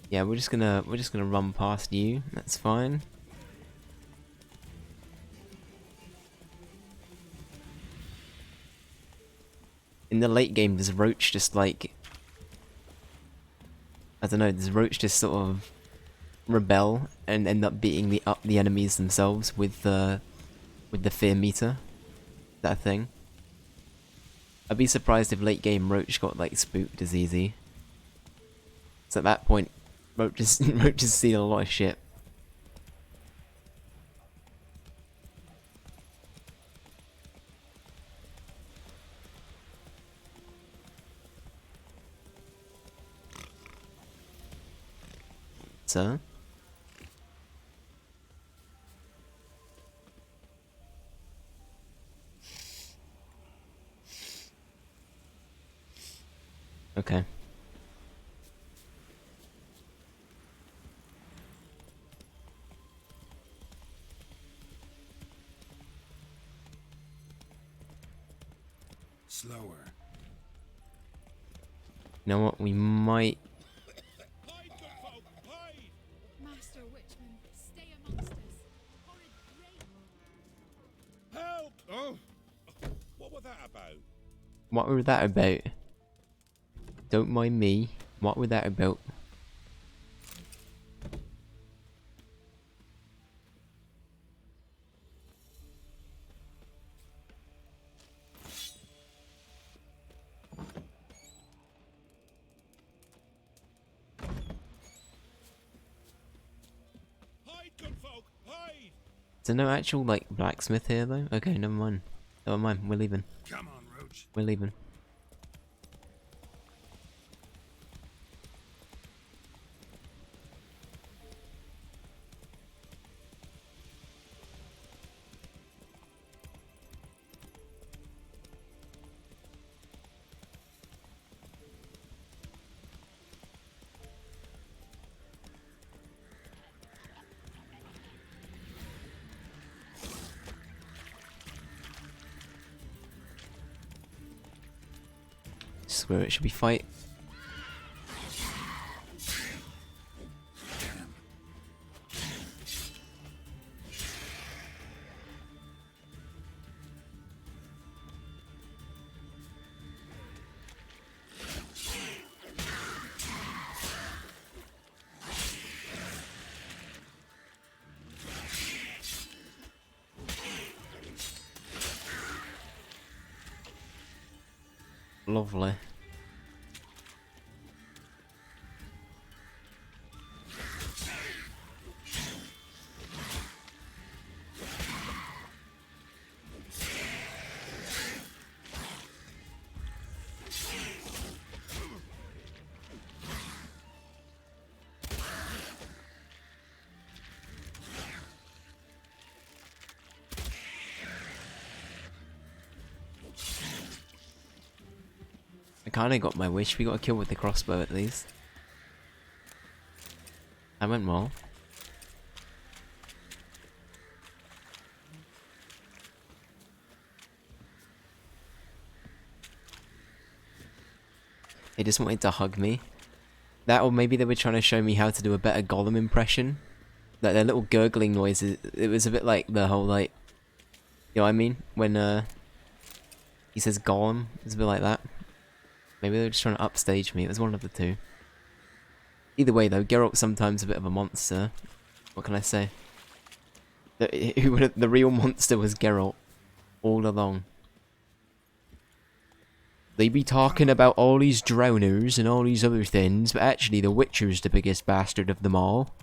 Yeah, we're just gonna run past you. That's fine. In the late game, does Roach just like... I don't know, does Roach just sort of rebel and end up beating the enemies themselves with the fear meter? Is that a thing? I'd be surprised if late game Roach got like spooked as easy. So at that point, Roach has seen a lot of shit. So? Okay. Slower. You know what? We might... Hide, good folk, hide! Master Witchman, stay amongst us. Horrid rain. Help! Oh! What was that about? What were that about? Don't mind me. What were that about? Hide, good folk, hide! Is there no actual, like, blacksmith here, though? Okay, never mind. Never mind, we're leaving. Come on, Roach. We're leaving. Screw it, should we fight? Lovely. I kinda got my wish. We got a kill with the crossbow at least. That went well. They just wanted to hug me. That, or maybe they were trying to show me how to do a better Gollum impression. Like their little gurgling noises, it was a bit like the whole like, you know what I mean? When he says Gollum, it's a bit like that. Maybe they were just trying to upstage me, it was one of the two. Either way though, Geralt's sometimes a bit of a monster. What can I say? The real monster was Geralt. All along. They be talking about all these drowners and all these other things, but actually the Witcher's the biggest bastard of them all.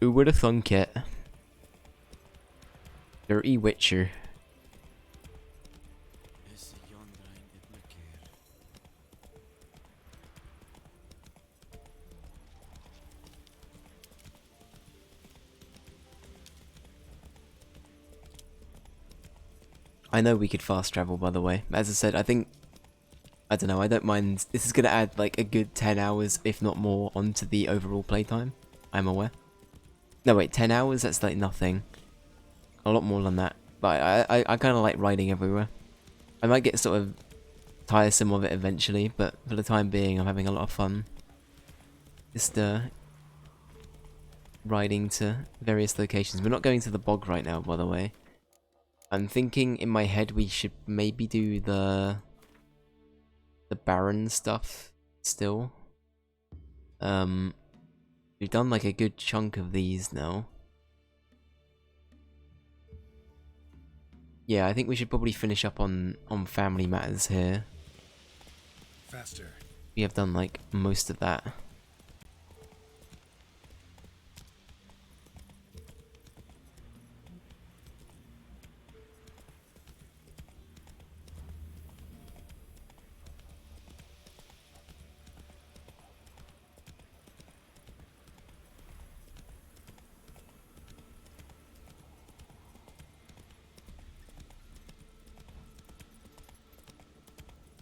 Who would have thunk it? Dirty Witcher. I know we could fast travel, by the way. As I said, I don't know, I don't mind. This is going to add like a good 10 hours, if not more, onto the overall playtime. I'm aware. No, wait, 10 hours? That's like nothing. A lot more than that. But I kind of like riding everywhere. I might get sort of tiresome of it eventually, but for the time being, I'm having a lot of fun. Just, riding to various locations. We're not going to the bog right now, by the way. I'm thinking in my head we should maybe do the Baron stuff still. We've done like a good chunk of these now. Yeah, I think we should probably finish up on family matters here. Faster. We have done like most of that.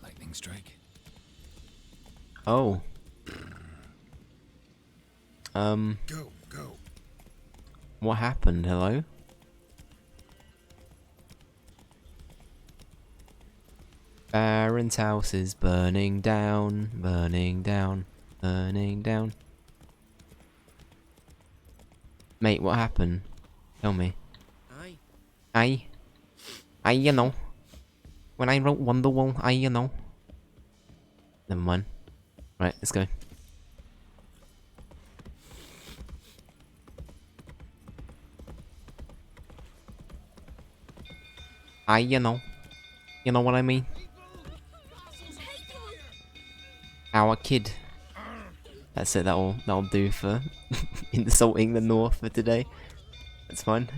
Lightning strike. Oh. Go. What happened? Hello? Baron's house is burning down, burning down, burning down. Mate, what happened? Tell me. I, you know. When I wrote Wonderwall, you know. Never mind. Right, let's go. You know. You know what I mean? Our kid. That's it, that'll do for insulting the North for today. That's fine.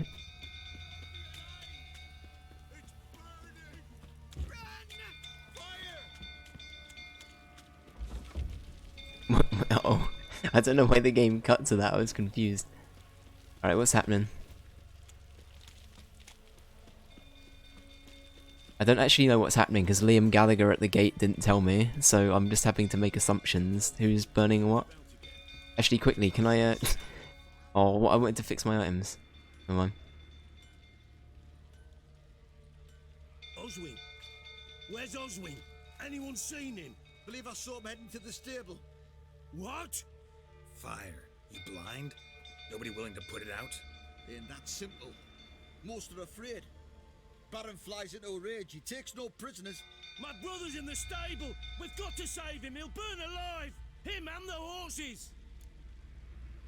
Oh, I don't know why the game cut to that, I was confused. Alright, what's happening? I don't actually know what's happening because Liam Gallagher at the gate didn't tell me, so I'm just having to make assumptions. Who's burning what? Actually, quickly, can I, Oh, what, I wanted to fix my items. Never mind. Oswin? Where's Oswin? Anyone seen him? Believe I saw him heading to the stable. What? Fire. You blind? Nobody willing to put it out? Ain't that simple. Most are afraid. Baron flies into a rage. He takes no prisoners. My brother's in the stable. We've got to save him. He'll burn alive. Him and the horses.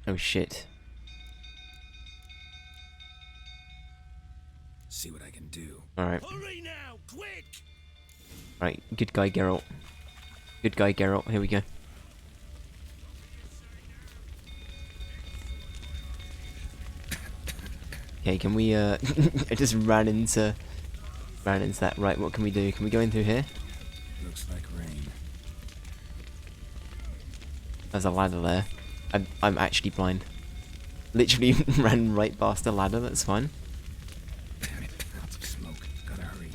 Oh shit. See what I can do. Alright. Hurry now, quick! Right, good guy Geralt. Good guy Geralt, here we go. Okay, can we I just ran into that. Right, what can we do? Can we go in through here? Looks like rain. There's a ladder there. I'm actually blind. Literally ran right past the ladder, that's fine. Lots of smoke. Gotta hurry.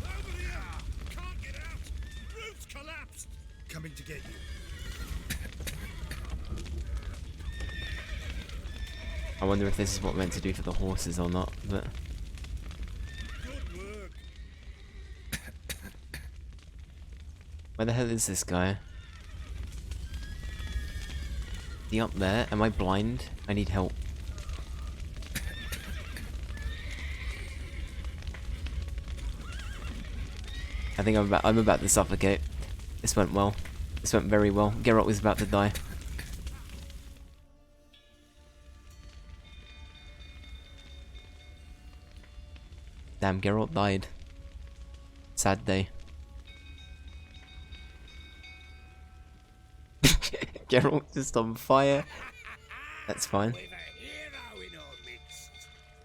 Over here! Can't get out! Roof's collapsed! Coming to get you. I wonder if this is what we're meant to do for the horses or not, but... Good work. Where the hell is this guy? Is he up there? Am I blind? I need help. I think I'm about to suffocate. This went well. This went very well. Geralt was about to die. Damn, Geralt died. Sad day. Geralt just on fire. That's fine. We've a hero in our midst.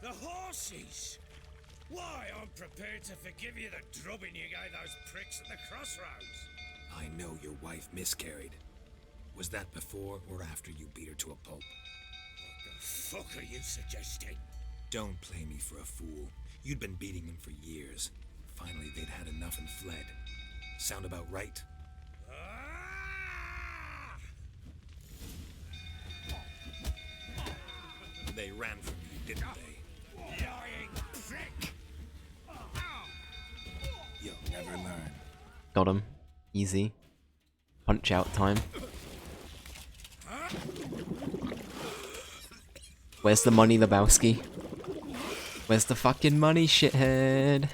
The horses. Why, I'm prepared to forgive you the drubbing you gave those pricks at the crossroads. I know your wife miscarried. Was that before or after you beat her to a pulp? What the fuck are you suggesting? Don't play me for a fool. You'd been beating them for years. Finally, they'd had enough and fled. Sound about right? Ah! They ran from you, didn't they? Lying prick! You'll never learn. Got him. Easy. Punch out time. Where's the money, Lebowski? Where's the fucking money, shithead?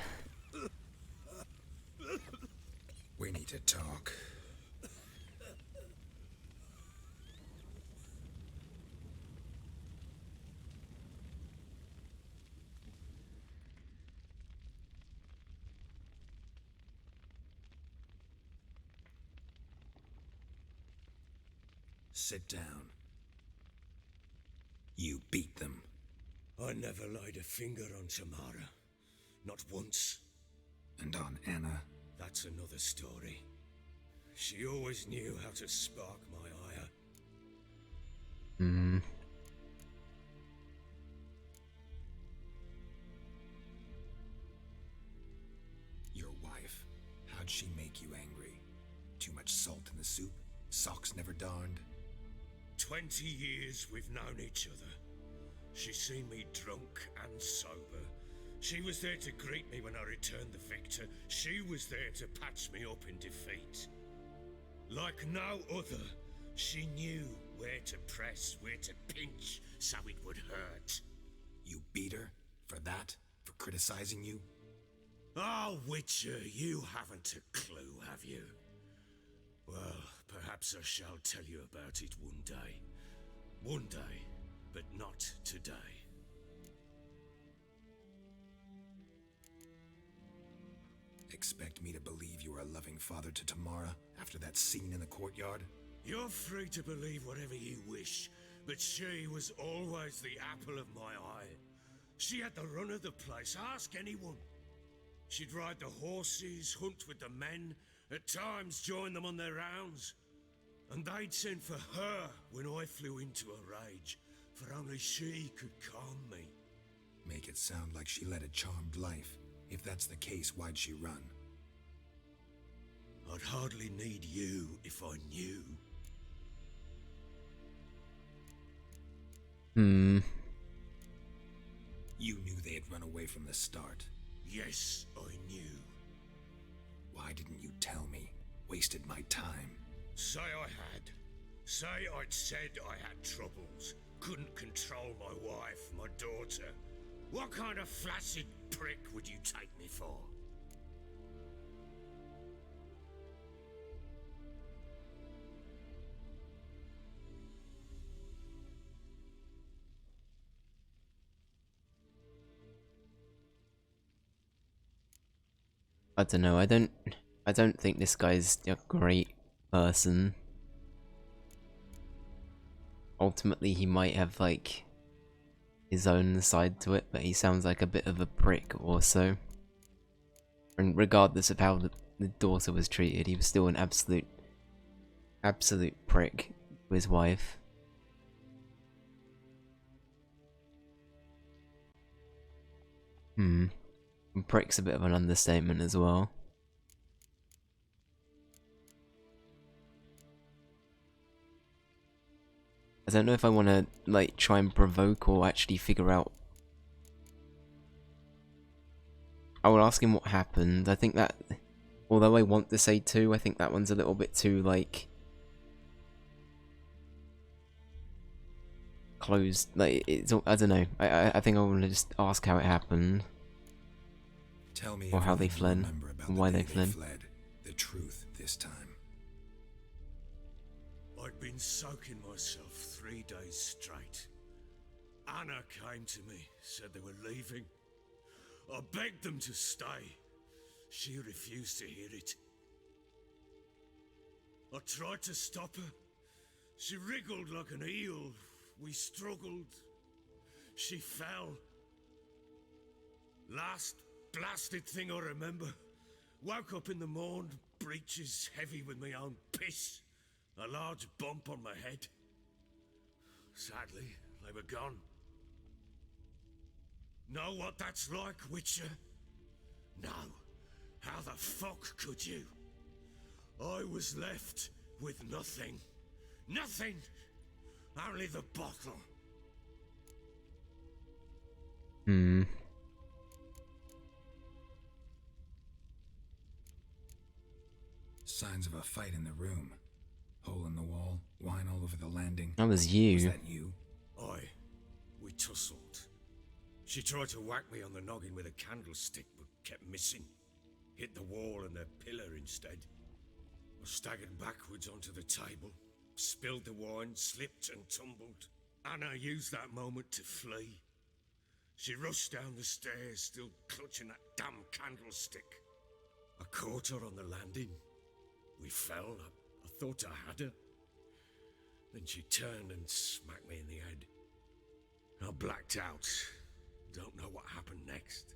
We need to talk. Sit down. You beat them. I never laid a finger on Tamara. Not once. And on Anna. That's another story. She always knew how to spark my ire. Hmm. Your wife. How'd she make you angry? Too much salt in the soup? Socks never darned? 20 years we've known each other. She's seen me drunk and sober. She was there to greet me when I returned the victor. She was there to patch me up in defeat. Like no other, she knew where to press, where to pinch, so it would hurt. You beat her? For that? For criticizing you? Oh, Witcher, you haven't a clue, have you? Well, perhaps I shall tell you about it one day. One day, but not today. Expect me to believe you were a loving father to Tamara after that scene in the courtyard? You're free to believe whatever you wish, but she was always the apple of my eye. She had the run of the place, ask anyone. She'd ride the horses, hunt with the men, at times join them on their rounds. And they'd send for her when I flew into a rage, for only she could calm me. Make it sound like she led a charmed life. If that's the case, why'd she run? I'd hardly need you if I knew. Hmm. You knew they had run away from the start. Yes, I knew. Why didn't you tell me? Wasted my time. Say I had. Say I'd said I had troubles. Couldn't control my wife, my daughter. What kind of flaccid prick would you take me for? I don't know. I don't think this guy's a great person. Ultimately, he might have like his own side to it, but he sounds like a bit of a prick also. And regardless of how the daughter was treated, he was still an absolute prick to his wife. And prick's a bit of an understatement as well. I don't know if I want to like try and provoke or actually figure out. I will ask him what happened. I think that, although I want to say 2, I think that one's a little bit too like closed. Like it's, I don't know. I think I want to just ask how it happened. Tell me or how they everything you fled, remember about and the why day they fled. The truth this time. I'd been soaking myself 3 days straight. Anna came to me, said they were leaving. I begged them to stay. She refused to hear it. I tried to stop her. She wriggled like an eel. We struggled. She fell. Last blasted thing I remember. Woke up in the morn, breeches heavy with my own piss. A large bump on my head. Sadly, they were gone. Know what that's like, Witcher? No. How the fuck could you? I was left with nothing. Nothing! Only the bottle. Signs of a fight in the room. Hole in the wall, wine all over the landing. That was you. Was that you? Aye. We tussled. She tried to whack me on the noggin with a candlestick, but kept missing. Hit the wall and the pillar instead. I staggered backwards onto the table, spilled the wine, slipped and tumbled. Anna used that moment to flee. She rushed down the stairs, still clutching that damn candlestick. I caught her on the landing. We fell. I thought I had her. Then she turned and smacked me in the head. I blacked out. Don't know what happened next.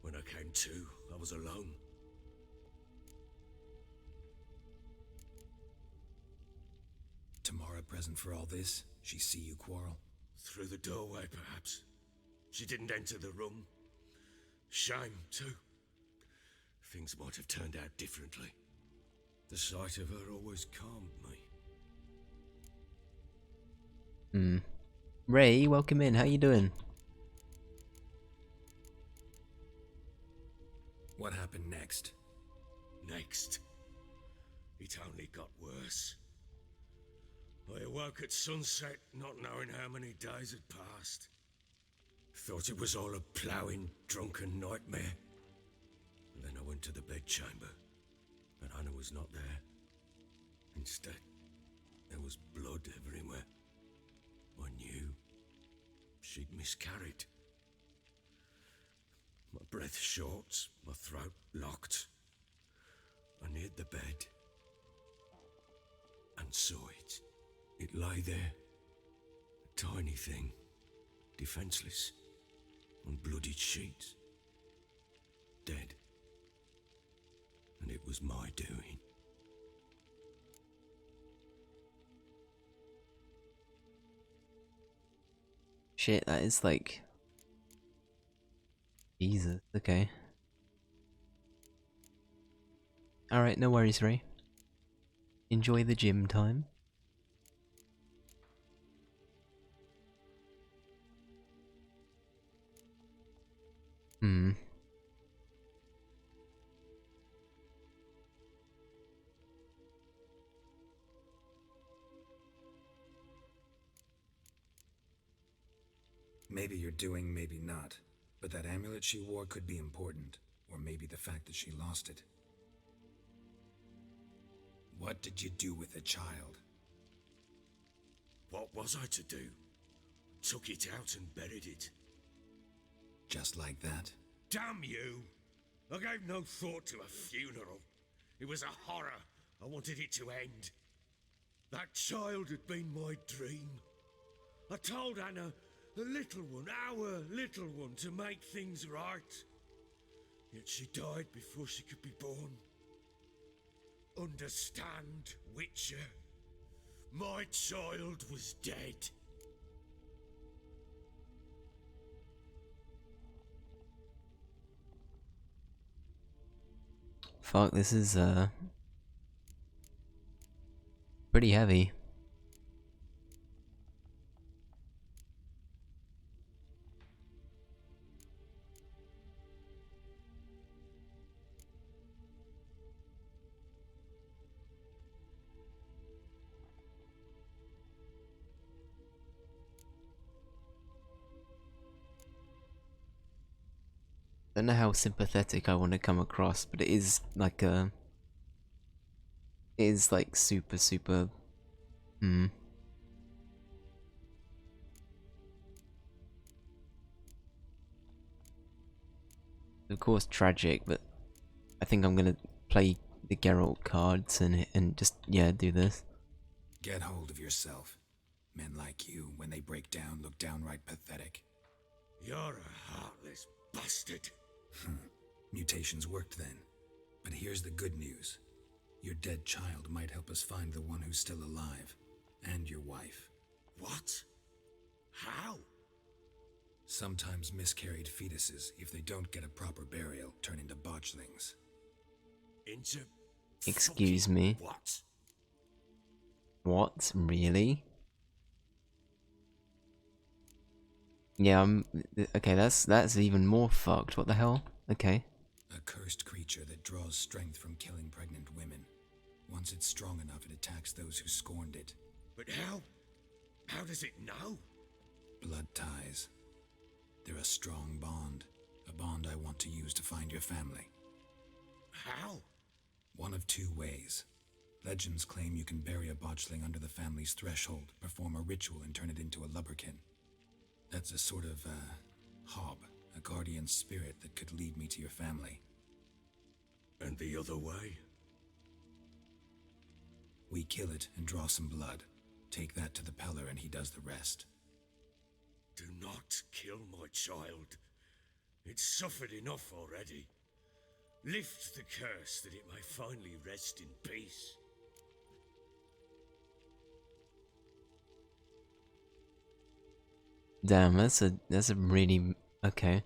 When I came to, I was alone. Tamara present for all this? She see you quarrel? Through the doorway, perhaps. She didn't enter the room. Shame, too. Things might have turned out differently. The sight of her always calmed me. Ray, welcome in. How you doing? What happened next? Next, it only got worse. I awoke at sunset, not knowing how many days had passed. Thought it was all a ploughing, drunken nightmare. And then I went to the bedchamber, but Anna was not there. Instead, there was blood everywhere. I knew she'd miscarried. My breath short, my throat locked. I neared the bed and saw it. It lay there, a tiny thing, defenseless, on bloodied sheets, dead. And it was my doing. Shit, that is like... Jesus, okay. Alright, no worries, Ray. Enjoy the gym time. Maybe you're doing, maybe not. But that amulet she wore could be important. Or maybe the fact that she lost it. What did you do with the child? What was I to do? Took it out and buried it. Just like that? Damn you! I gave no thought to a funeral. It was a horror. I wanted it to end. That child had been my dream. I told Anna, the little one, our little one, to make things right. Yet she died before she could be born. Understand, Witcher? My child was dead. Fuck, this is pretty heavy. Don't know how sympathetic I want to come across, but it is like super super of course tragic, but I think I'm gonna play the Geralt cards and just do this. Get hold of yourself. Men like you, when they break down, look downright pathetic. You're a heartless bastard. Mutations worked then. But here's the good news. Your dead child might help us find the one who's still alive. And your wife. What? How? Sometimes miscarried fetuses, if they don't get a proper burial, turn into botchlings. Into... Excuse me. What? What? Really? Yeah, okay, that's even more fucked. What the hell? Okay. A cursed creature that draws strength from killing pregnant women. Once it's strong enough, it attacks those who scorned it. But how? How does it know? Blood ties. They're a strong bond. A bond I want to use to find your family. How? One of two ways. Legends claim you can bury a botchling under the family's threshold, perform a ritual and turn it into a lubberkin. That's a sort of, hob, a guardian spirit that could lead me to your family. And the other way? We kill it and draw some blood. Take that to the Peller and he does the rest. Do not kill my child. It's suffered enough already. Lift the curse that it may finally rest in peace. Damn, that's a really okay.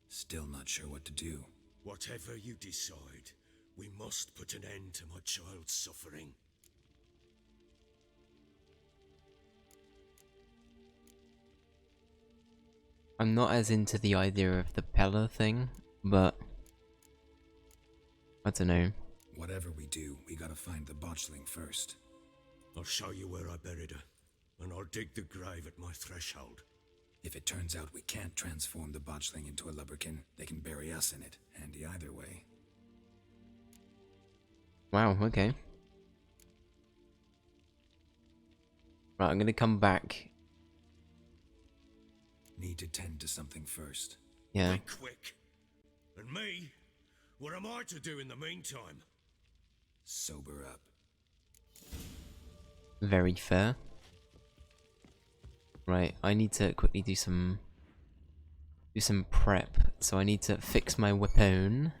Still not sure what to do. Whatever you decide, we must put an end to my child's suffering. I'm not as into the idea of the Pella thing, but I don't know. Whatever we do, we gotta find the botchling first. I'll show you where I buried her, and I'll dig the grave at my threshold. If it turns out we can't transform the botchling into a lubberkin, they can bury us in it. Handy either way. Wow, okay. Right, I'm gonna come back. Need to tend to something first. Yeah. Be quick. And me? What am I to do in the meantime? Sober up. Very fair. Right, I need to quickly do some prep. So I need to fix my weapon.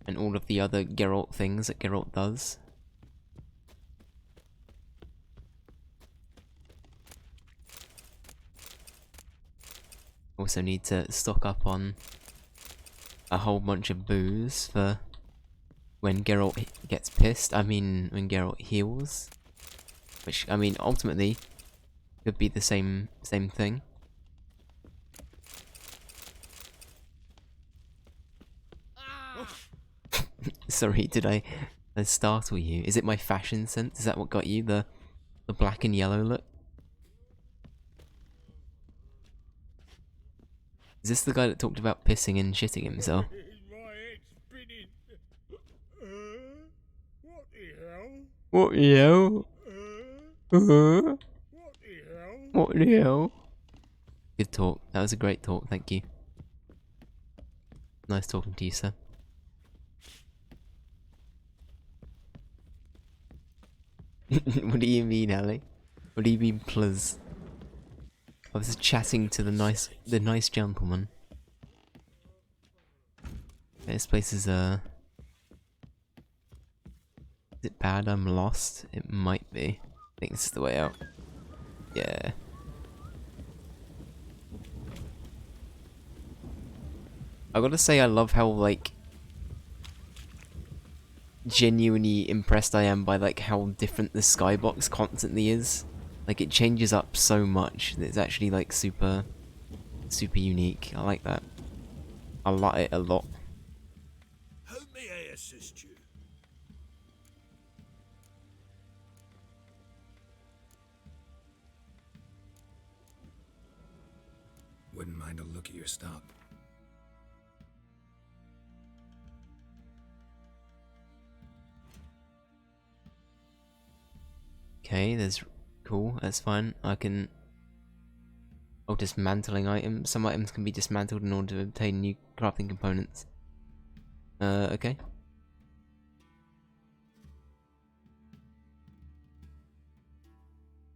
And all of the other Geralt things that Geralt does. Also need to stock up on a whole bunch of booze for when Geralt gets pissed. I mean, when Geralt heals. Which, I mean, ultimately, could be the same thing. Sorry, did I startle you? Is it my fashion sense? Is that what got you? The black and yellow look? Is this the guy that talked about pissing and shitting himself? My head's spinning. What the hell? What the hell? What the hell? What the hell? Good talk. That was a great talk, thank you. Nice talking to you, sir. What do you mean, Ali? What do you mean, please? I was just chatting to the nice gentleman. This place is Is it bad I'm lost? It might be. I think this is the way out. Yeah. I gotta say I love how, like, genuinely impressed I am by, like, how different the skybox constantly is. Like, it changes up so much. It's actually, like, super unique. I like that. I like it a lot. How may I assist you? Wouldn't mind a look at your stock. Okay, there's... Cool, that's fine. I can... Oh, dismantling items. Some items can be dismantled in order to obtain new crafting components. Okay. In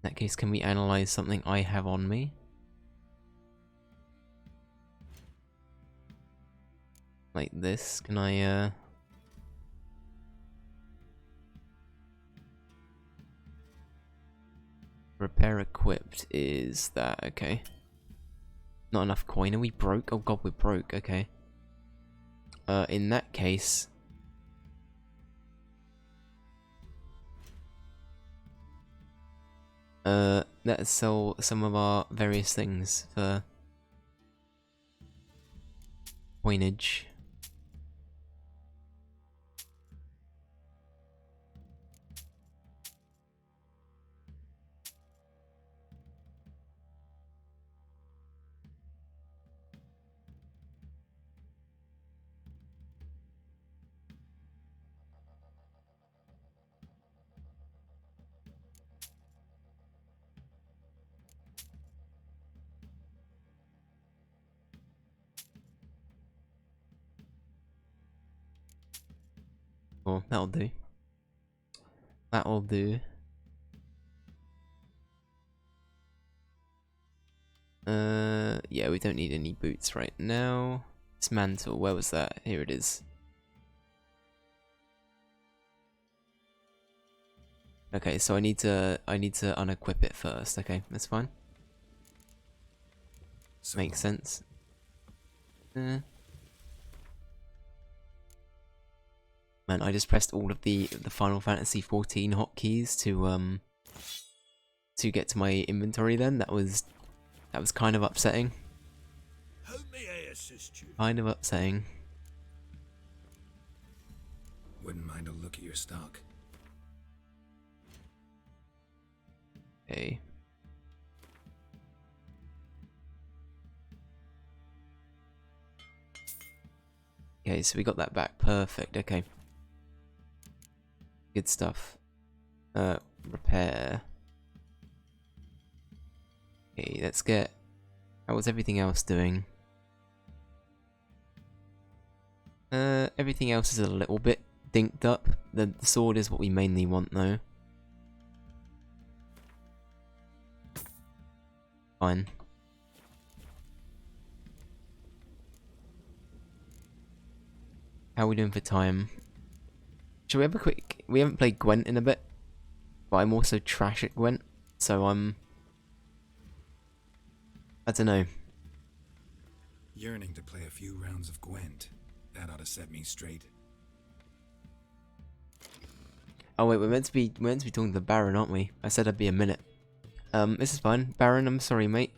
that case, can we analyze something I have on me? Like this, can I, Repair equipped is that, okay. Not enough coin, are we broke? Oh god, we're broke, okay. In that case... let's sell some of our various things for... coinage. Cool, that'll do. That'll do. Yeah, we don't need any boots right now. Dismantle, where was that? Here it is. Okay, so I need to unequip it first. Okay, that's fine. Makes sense. Man, I just pressed all of the Final Fantasy 14 hotkeys to get to my inventory. Then that was kind of upsetting. How may I assist you? Kind of upsetting. Wouldn't mind a look at your stock. Okay. Okay, so we got that back. Perfect. Okay. Good stuff. Repair. Okay, let's get... How was everything else doing? Everything else is a little bit dinked up. The sword is what we mainly want, though. Fine. How are we doing for time? Should we have a quick... We haven't played Gwent in a bit, but I'm also trash at Gwent, so I'm... I don't know. Yearning to play a few rounds of Gwent. That ought to set me straight. Oh wait, we're meant to be talking to the Baron, aren't we? I said I'd be a minute. This is fine. Baron, I'm sorry, mate.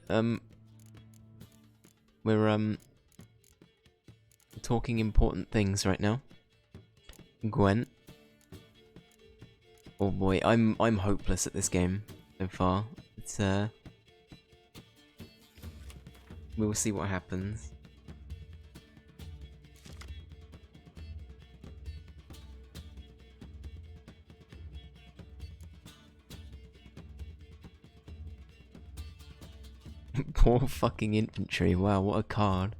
We're talking important things right now. Gwent. Oh boy, I'm hopeless at this game so far. It's we will see what happens. Poor fucking infantry. Wow, what a card.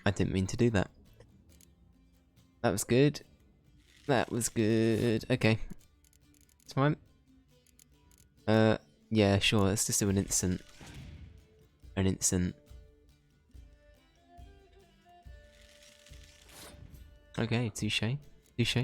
I didn't mean to do that. That was good. That was good. Okay. It's fine. Yeah, sure, let's just do an instant. An instant. Okay, touche. Touche.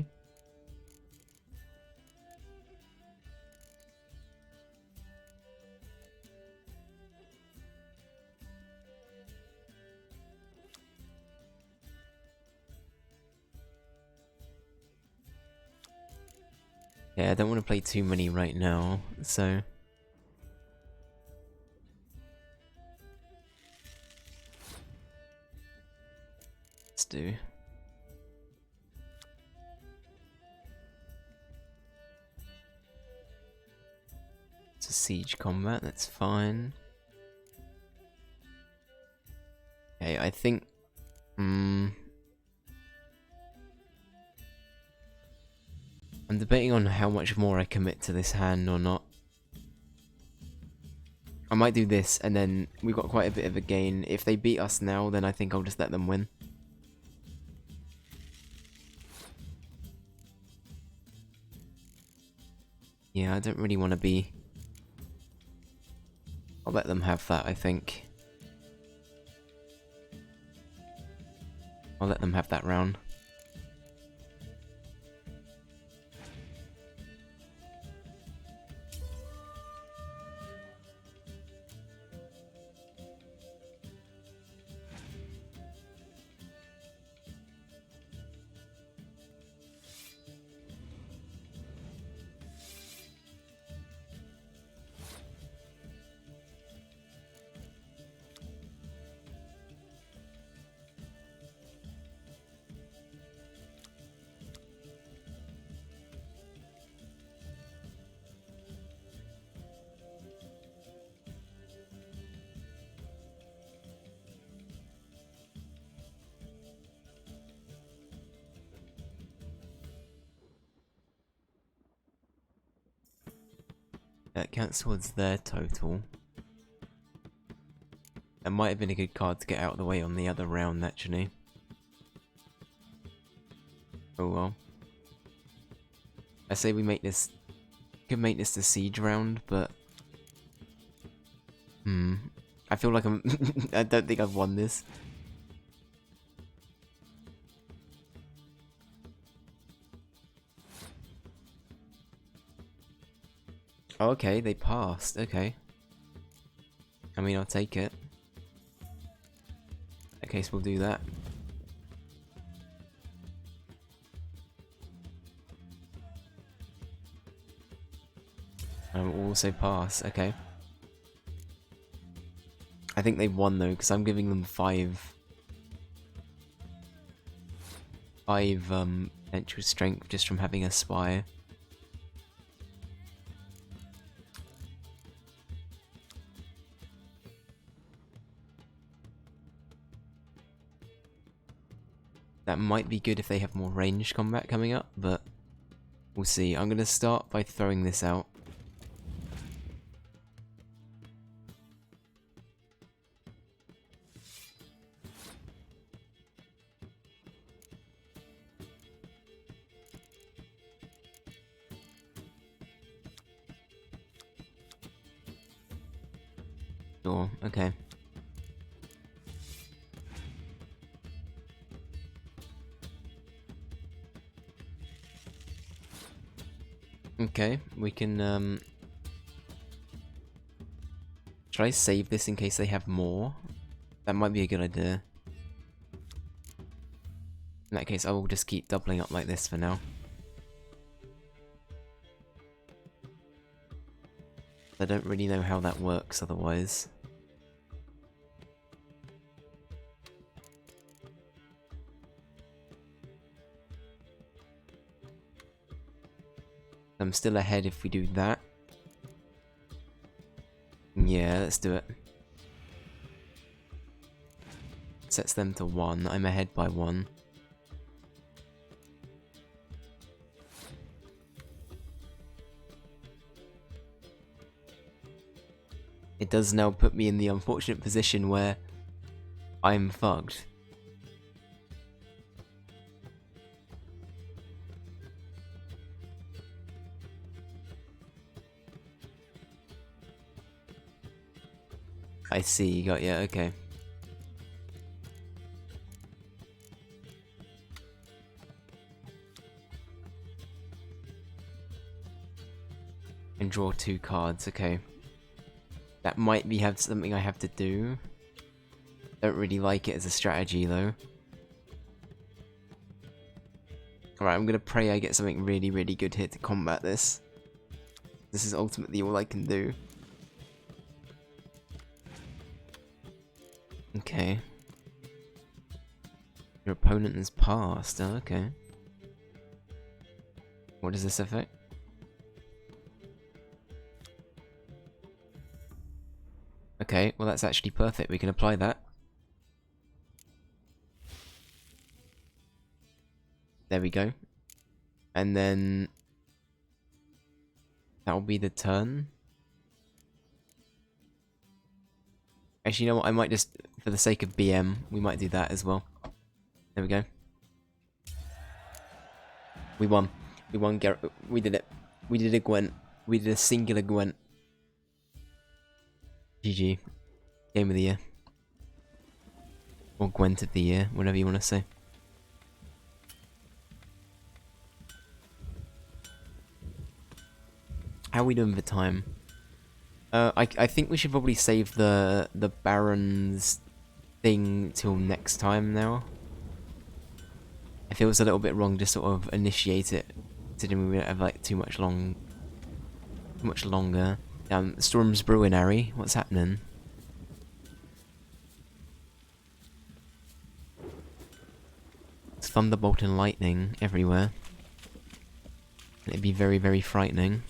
Yeah, I don't want to play too many right now, so... Let's do... It's a siege combat, that's fine. Okay, I think... I'm debating on how much more I commit to this hand or not. I might do this, and then we've got quite a bit of a gain. If they beat us now, then I think I'll just let them win. Yeah, I don't really want to be... I'll let them have that, I think. I'll let them have that round. That counts towards their total. That might have been a good card to get out of the way on the other round, actually. Oh well. I say we make this... could make this the siege round, but... I feel like I'm... I don't think I've won this. Oh, okay, they passed. Okay. I mean, I'll take it. In that case, we'll do that. And we'll also pass. Okay. I think they've won though, because I'm giving them 5 potential strength just from having a spire. That might be good if they have more ranged combat coming up, but we'll see. I'm going to start by throwing this out. Sure, okay. Okay, we can, should I save this in case they have more? That might be a good idea. In that case, I will just keep doubling up like this for now. I don't really know how that works otherwise. I'm still ahead if we do that. Yeah, let's do it. Sets them to 1. I'm ahead by 1. It does now put me in the unfortunate position where I'm fucked. I see, got ya, okay. And draw 2 cards, okay. That might be something I have to do. Don't really like it as a strategy though. Alright, I'm gonna pray I get something really, really good here to combat this. This is ultimately all I can do. Okay. Your opponent has passed, oh, okay. What does this affect? Okay, well that's actually perfect, we can apply that. There we go. And then that'll be the turn. Actually, you know what, I might just, for the sake of BM, we might do that as well. There we go. We won. We won, we did it. We did a Gwent. We did a singular Gwent. GG. Game of the year. Or Gwent of the year, whatever you want to say. How are we doing for time? I think we should probably save the Baron's thing till next time now. If it was a little bit wrong, just sort of initiate it, considering we don't have like too much longer. Storm's brewing, Harry. What's happening? It's thunderbolt and lightning everywhere. It'd be very, very frightening.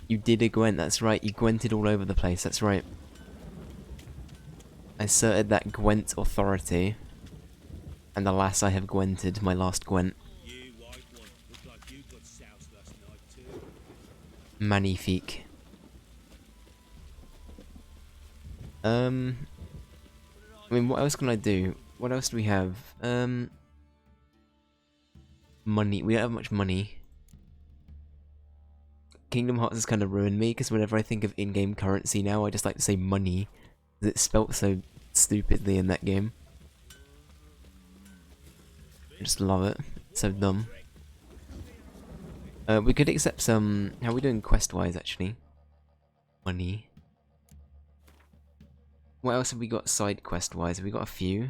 You did a Gwent, that's right. You Gwented all over the place, that's right. I asserted that Gwent authority. And alas, I have Gwented my last Gwent. Magnifique. I mean, what else can I do? What else do we have? Money. We don't have much money. Kingdom Hearts has kind of ruined me, because whenever I think of in-game currency now, I just like to say money. Because it's spelt so stupidly in that game. I just love it. It's so dumb. We could accept some... How are we doing quest-wise, actually? Money. What else have we got side quest-wise? Have we got a few?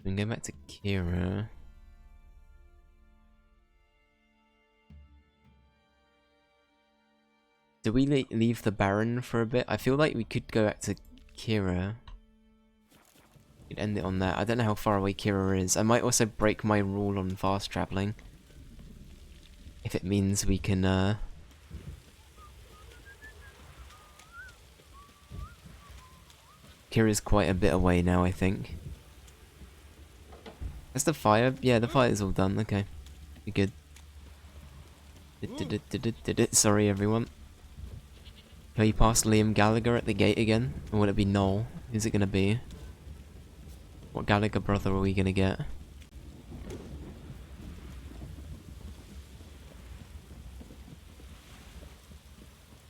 We can go back to Kira. Do we leave the Baron for a bit? I feel like we could go back to Kira. We could end it on that. I don't know how far away Kira is. I might also break my rule on fast traveling. If it means we can, Kira's quite a bit away now, I think. That's the fire? Yeah, the fire's all done. Okay. You're good. Sorry, everyone. Can we pass Liam Gallagher at the gate again? Or will it be Noel? Who's it gonna be? What Gallagher brother are we gonna get?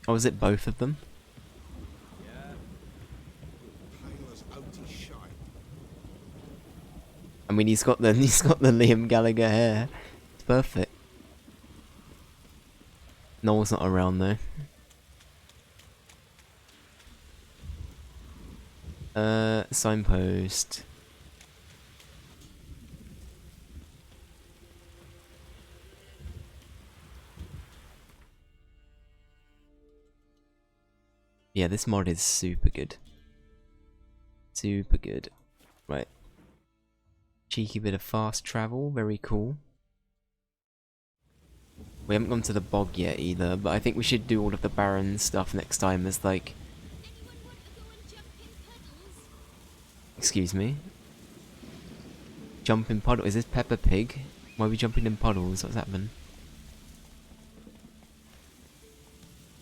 Oh, is it both of them? I mean, he's got the Liam Gallagher hair. It's perfect. Noel's not around though. Signpost. Yeah, this mod is super good. Super good. Right. Cheeky bit of fast travel, very cool. We haven't gone to the bog yet either, but I think we should do all of the Baron stuff next time as like... Excuse me? Jump in puddle. Is this Peppa Pig? Why are we jumping in puddles? What's happening?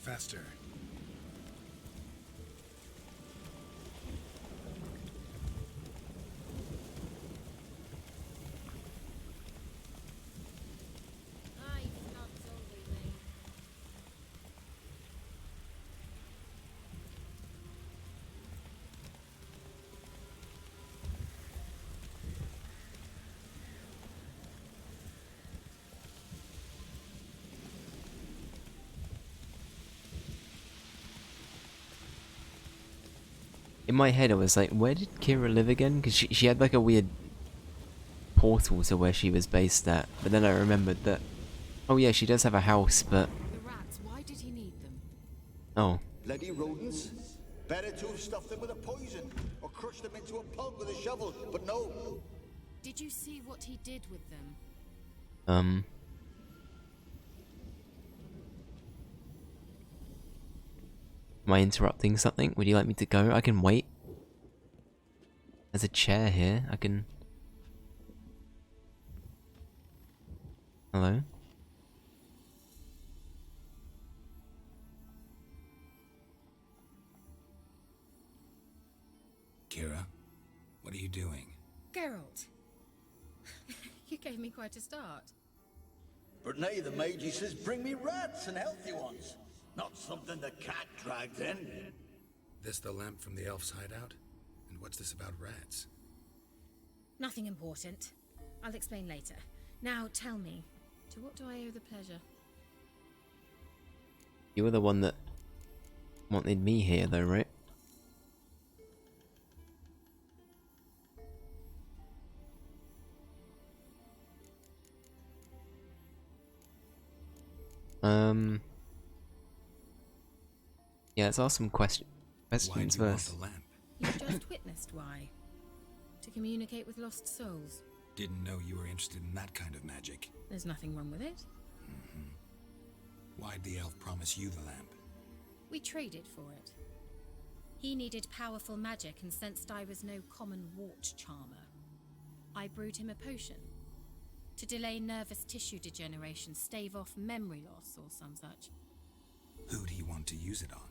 Faster. In my head I was like, where did Kira live again? Because she had like a weird portal to where she was based at. But then I remembered that, oh yeah, she does have a house, but... The rats, why did he need them? Oh. Bloody rodents. Better to have stuffed them with a poison, or crushed them into a pulp with a shovel, but no. Did you see what he did with them? Am I interrupting something? Would you like me to go? I can wait. There's a chair here. I can... Hello? Kira, what are you doing? Geralt. You gave me quite a start. But nay, the mage says, bring me rats and healthy ones. Not something the cat dragged in. This the lamp from the elf's hideout? And what's this about rats? Nothing important. I'll explain later. Now tell me, to what do I owe the pleasure? You were the one that wanted me here though, right? Yeah, let's ask some questions Why do you want first. the lamp? You've just witnessed why. To communicate with lost souls. Didn't know you were interested in that kind of magic. There's nothing wrong with it. Why'd the elf promise you the lamp? We traded for it. He needed powerful magic and sensed I was no common wart charmer. I brewed him a potion. To delay nervous tissue degeneration, stave off memory loss or some such. Who'd he want to use it on?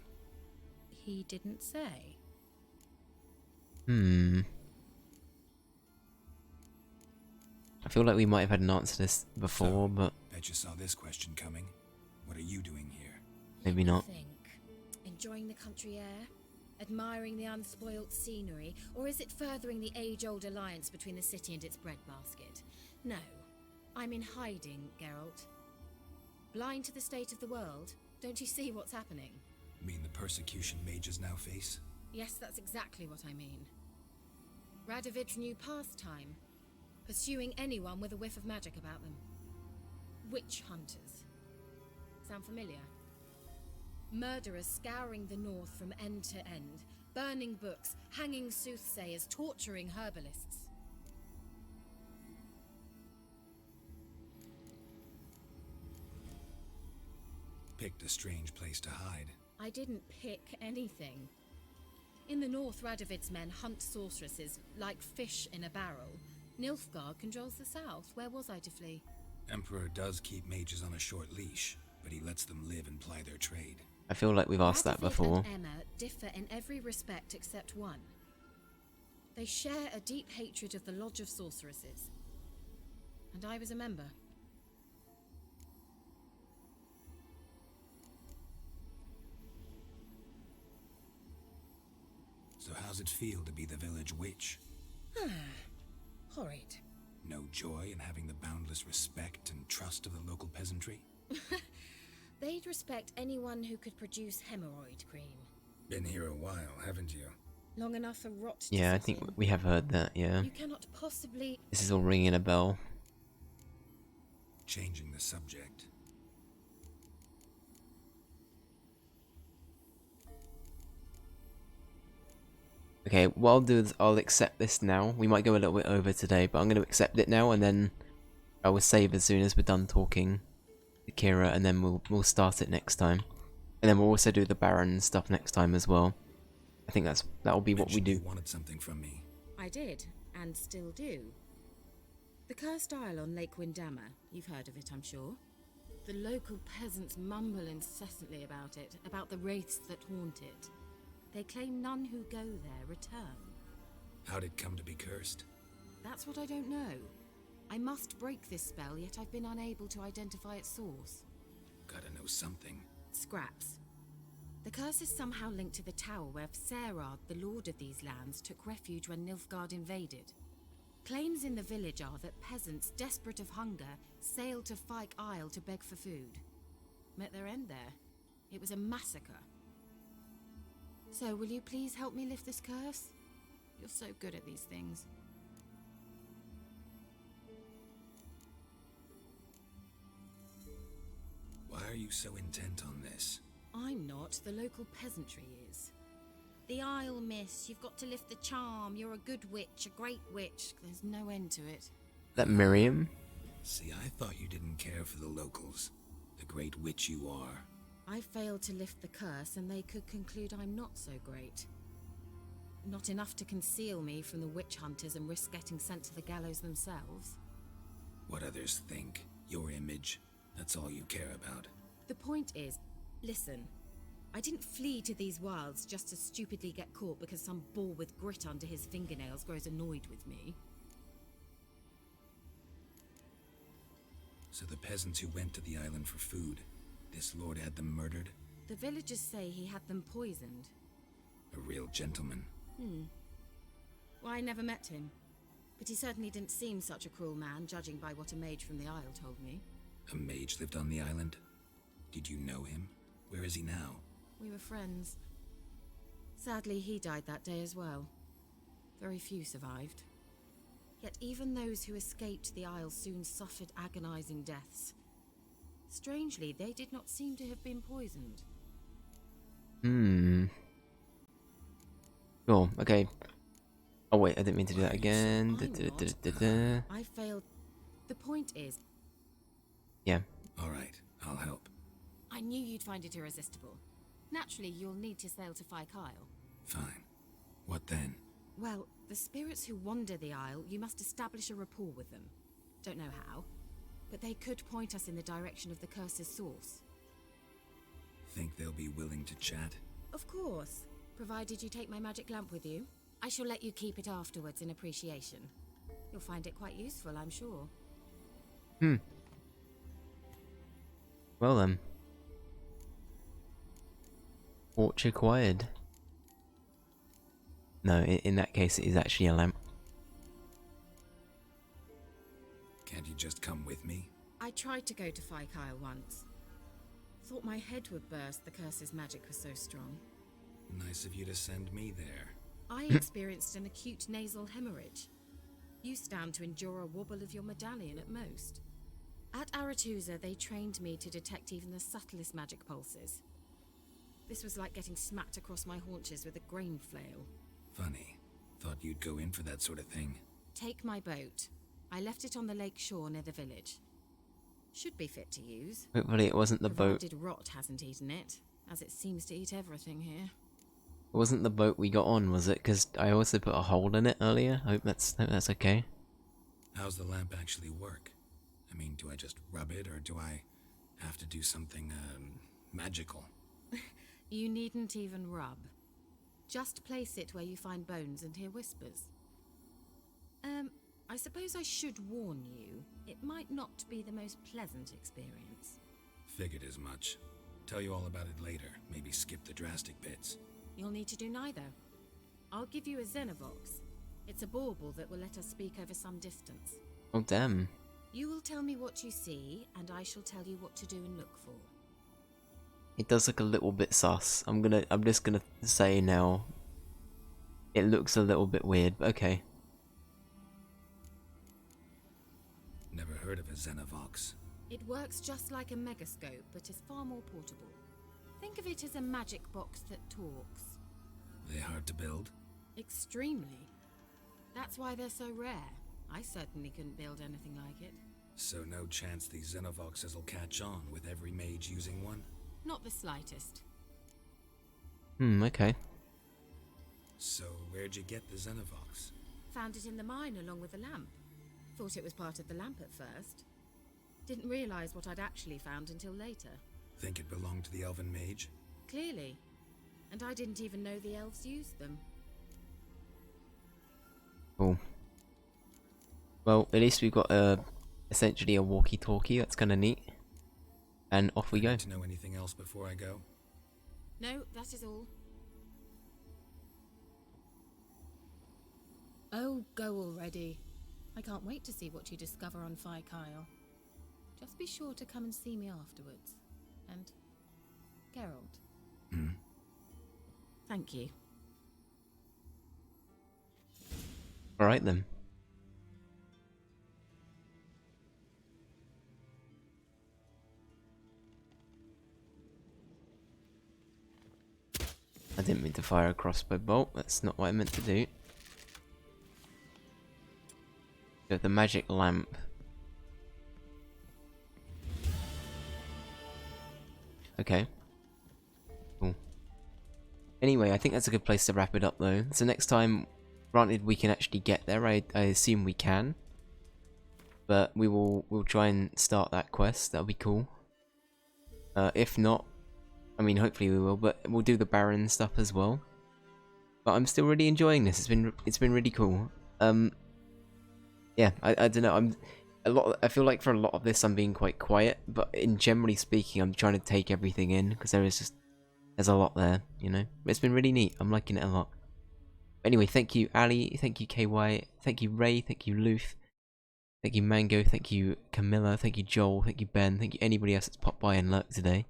He didn't say. I feel like we might have had an answer to this before, So, but Bet you saw this question coming. What are you doing here? maybe not. Think. Enjoying the country air? Admiring the unspoilt scenery? Or is it furthering the age-old alliance between the city and its breadbasket? No. I'm in hiding, Geralt. Blind to the state of the world? Don't you see what's happening? Mean the persecution mages now face? Yes, that's exactly what I mean. Radovid's new pastime. Pursuing anyone with a whiff of magic about them. Witch hunters. Sound familiar? Murderers scouring the north from end to end, burning books, hanging soothsayers, torturing herbalists. Picked a strange place to hide. I didn't pick anything. In the north, Radovid's men hunt sorceresses like fish in a barrel. Nilfgaard controls the south. Where was I to flee? Emperor does keep mages on a short leash, but he lets them live and ply their trade. I feel like we've asked that Radovid before. and Emma differ in every respect except one. They share a deep hatred of the Lodge of Sorceresses. And I was a member. So how's it feel to be the village witch? Horrid. No joy in having the boundless respect and trust of the local peasantry? They'd respect anyone who could produce hemorrhoid cream. Been here a while, haven't you? Long enough for rot to Yeah, I set think in. we have heard that, yeah. You cannot possibly... This is all ringing a bell. Changing the subject. Okay, what I'll do is I'll accept this now. We might go a little bit over today, but I'm going to accept it now, and then I will save as soon as we're done talking to Kira, and then we'll start it next time. And then we'll also do the Baron stuff next time as well. I think that'll be what we do. You wanted something from me. I did, and still do. The Cursed Isle on Lake Windammer. You've heard of it, I'm sure. The local peasants mumble incessantly about it, about the wraiths that haunt it. They claim none who go there return. How'd it come to be cursed? That's what I don't know. I must break this spell, yet I've been unable to identify its source. Gotta know something. Scraps. The curse is somehow linked to the tower where Serard, the lord of these lands, took refuge when Nilfgaard invaded. Claims in the village are that peasants, desperate of hunger, sailed to Fyke Isle to beg for food. Met their end there. It was a massacre. So, will you please help me lift this curse? You're so good at these things. Why are you so intent on this? I'm not. The local peasantry is. The Isle, miss. You've got to lift the charm. You're a good witch, a great witch. There's no end to it. That Miriam? See, I thought you didn't care for the locals. The great witch you are. I failed to lift the curse, and they could conclude I'm not so great. Not enough to conceal me from the witch hunters and risk getting sent to the gallows themselves. What others think, your image, that's all you care about. The point is, listen, I didn't flee to these wilds just to stupidly get caught because some boar with grit under his fingernails grows annoyed with me. So the peasants who went to the island for food, this lord had them murdered? The villagers say he had them poisoned. A real gentleman. Well, I never met him. But he certainly didn't seem such a cruel man, judging by what a mage from the Isle told me. A mage lived on the island? Did you know him? Where is he now? We were friends. Sadly, he died that day as well. Very few survived. Yet even those who escaped the Isle soon suffered agonizing deaths. Strangely, they did not seem to have been poisoned. Cool, okay. Oh wait, I didn't mean to do that again. I failed. The point is... Yeah. Alright, I'll help. I knew you'd find it irresistible. Naturally, you'll need to sail to Fyke Isle. Fine. What then? Well, the spirits who wander the Isle, you must establish a rapport with them. Don't know how, but they could point us in the direction of the curse's source. Think they'll be willing to chat? Of course, provided you take my magic lamp with you. I shall let you keep it afterwards in appreciation. You'll find it quite useful, I'm sure. Well then. Torch acquired. No, in that case it is actually a lamp. Can't you just come with me? I tried to go to Fyke Isle once. Thought my head would burst, the curse's magic was so strong. Nice of you to send me there. I experienced an acute nasal hemorrhage. You stand to endure a wobble of your medallion at most. At Aretusa, they trained me to detect even the subtlest magic pulses. This was like getting smacked across my haunches with a grain flail. Funny. Thought you'd go in for that sort of thing. Take my boat. I left it on the lake shore near the village. Should be fit to use. Hopefully it wasn't the boat. Provided rot hasn't eaten it, as it seems to eat everything here. It wasn't the boat we got on, was it? Because I also put a hole in it earlier. I hope that's okay. How's the lamp actually work? I mean, do I just rub it, or do I have to do something, magical? You needn't even rub. Just place it where you find bones and hear whispers. I suppose I should warn you, it might not be the most pleasant experience. Figured as much. Tell you all about it later, maybe skip the drastic bits. You'll need to do neither. I'll give you a Xenovox. It's a bauble that will let us speak over some distance. Oh damn. You will tell me what you see, and I shall tell you what to do and look for. It does look a little bit sus. I'm just gonna say now. It looks a little bit weird, but okay. Never heard of a Xenovox. It works just like a megascope, but is far more portable. Think of it as a magic box that talks. They hard to build? Extremely. That's why they're so rare. I certainly couldn't build anything like it. So no chance these Xenovoxes will catch on with every mage using one? Not the slightest. Okay. So where'd you get the Xenovox? Found it in the mine along with the lamp. Thought it was part of the lamp at first. Didn't realise what I'd actually found until later. Think it belonged to the elven mage? Clearly. And I didn't even know the elves used them. Cool. Well, at least we've got essentially a walkie-talkie. That's kind of neat. And off we go. Need to know anything else before I go? No, that is all. Oh, go already. I can't wait to see what you discover on Phi Kyle. Just be sure to come and see me afterwards. And Geralt. Thank you. Alright then. I didn't mean to fire a crossbow bolt. That's not what I meant to do. Got the magic lamp. Okay. Cool. Anyway, I think that's a good place to wrap it up though. So next time, granted we can actually get there, I assume we can. But we'll try and start that quest, that'll be cool. If not, I mean hopefully we will, but we'll do the Baron stuff as well. But I'm still really enjoying this, it's been really cool. Yeah, I don't know, I feel like for a lot of this I'm being quite quiet, but in generally speaking I'm trying to take everything in, because there's a lot there, you know? It's been really neat, I'm liking it a lot. Anyway, thank you Ali, thank you KY, thank you Ray, thank you Luth, thank you Mango, thank you Camilla, thank you Joel, thank you Ben, thank you anybody else that's popped by and lurked today.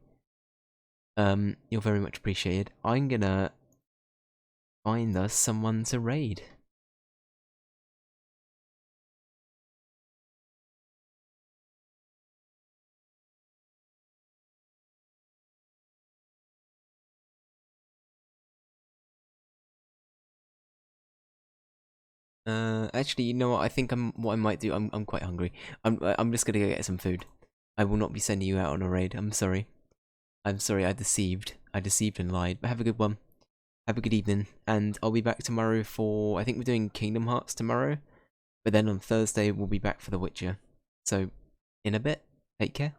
You're very much appreciated. I'm gonna find us someone to raid. Actually, you know what? I think what I might do. I'm quite hungry. I'm just gonna go get some food. I will not be sending you out on a raid. I'm sorry. I'm sorry. I deceived and lied. But have a good one. Have a good evening, and I'll be back tomorrow for. I think we're doing Kingdom Hearts tomorrow, but then on Thursday we'll be back for The Witcher. So, in a bit. Take care.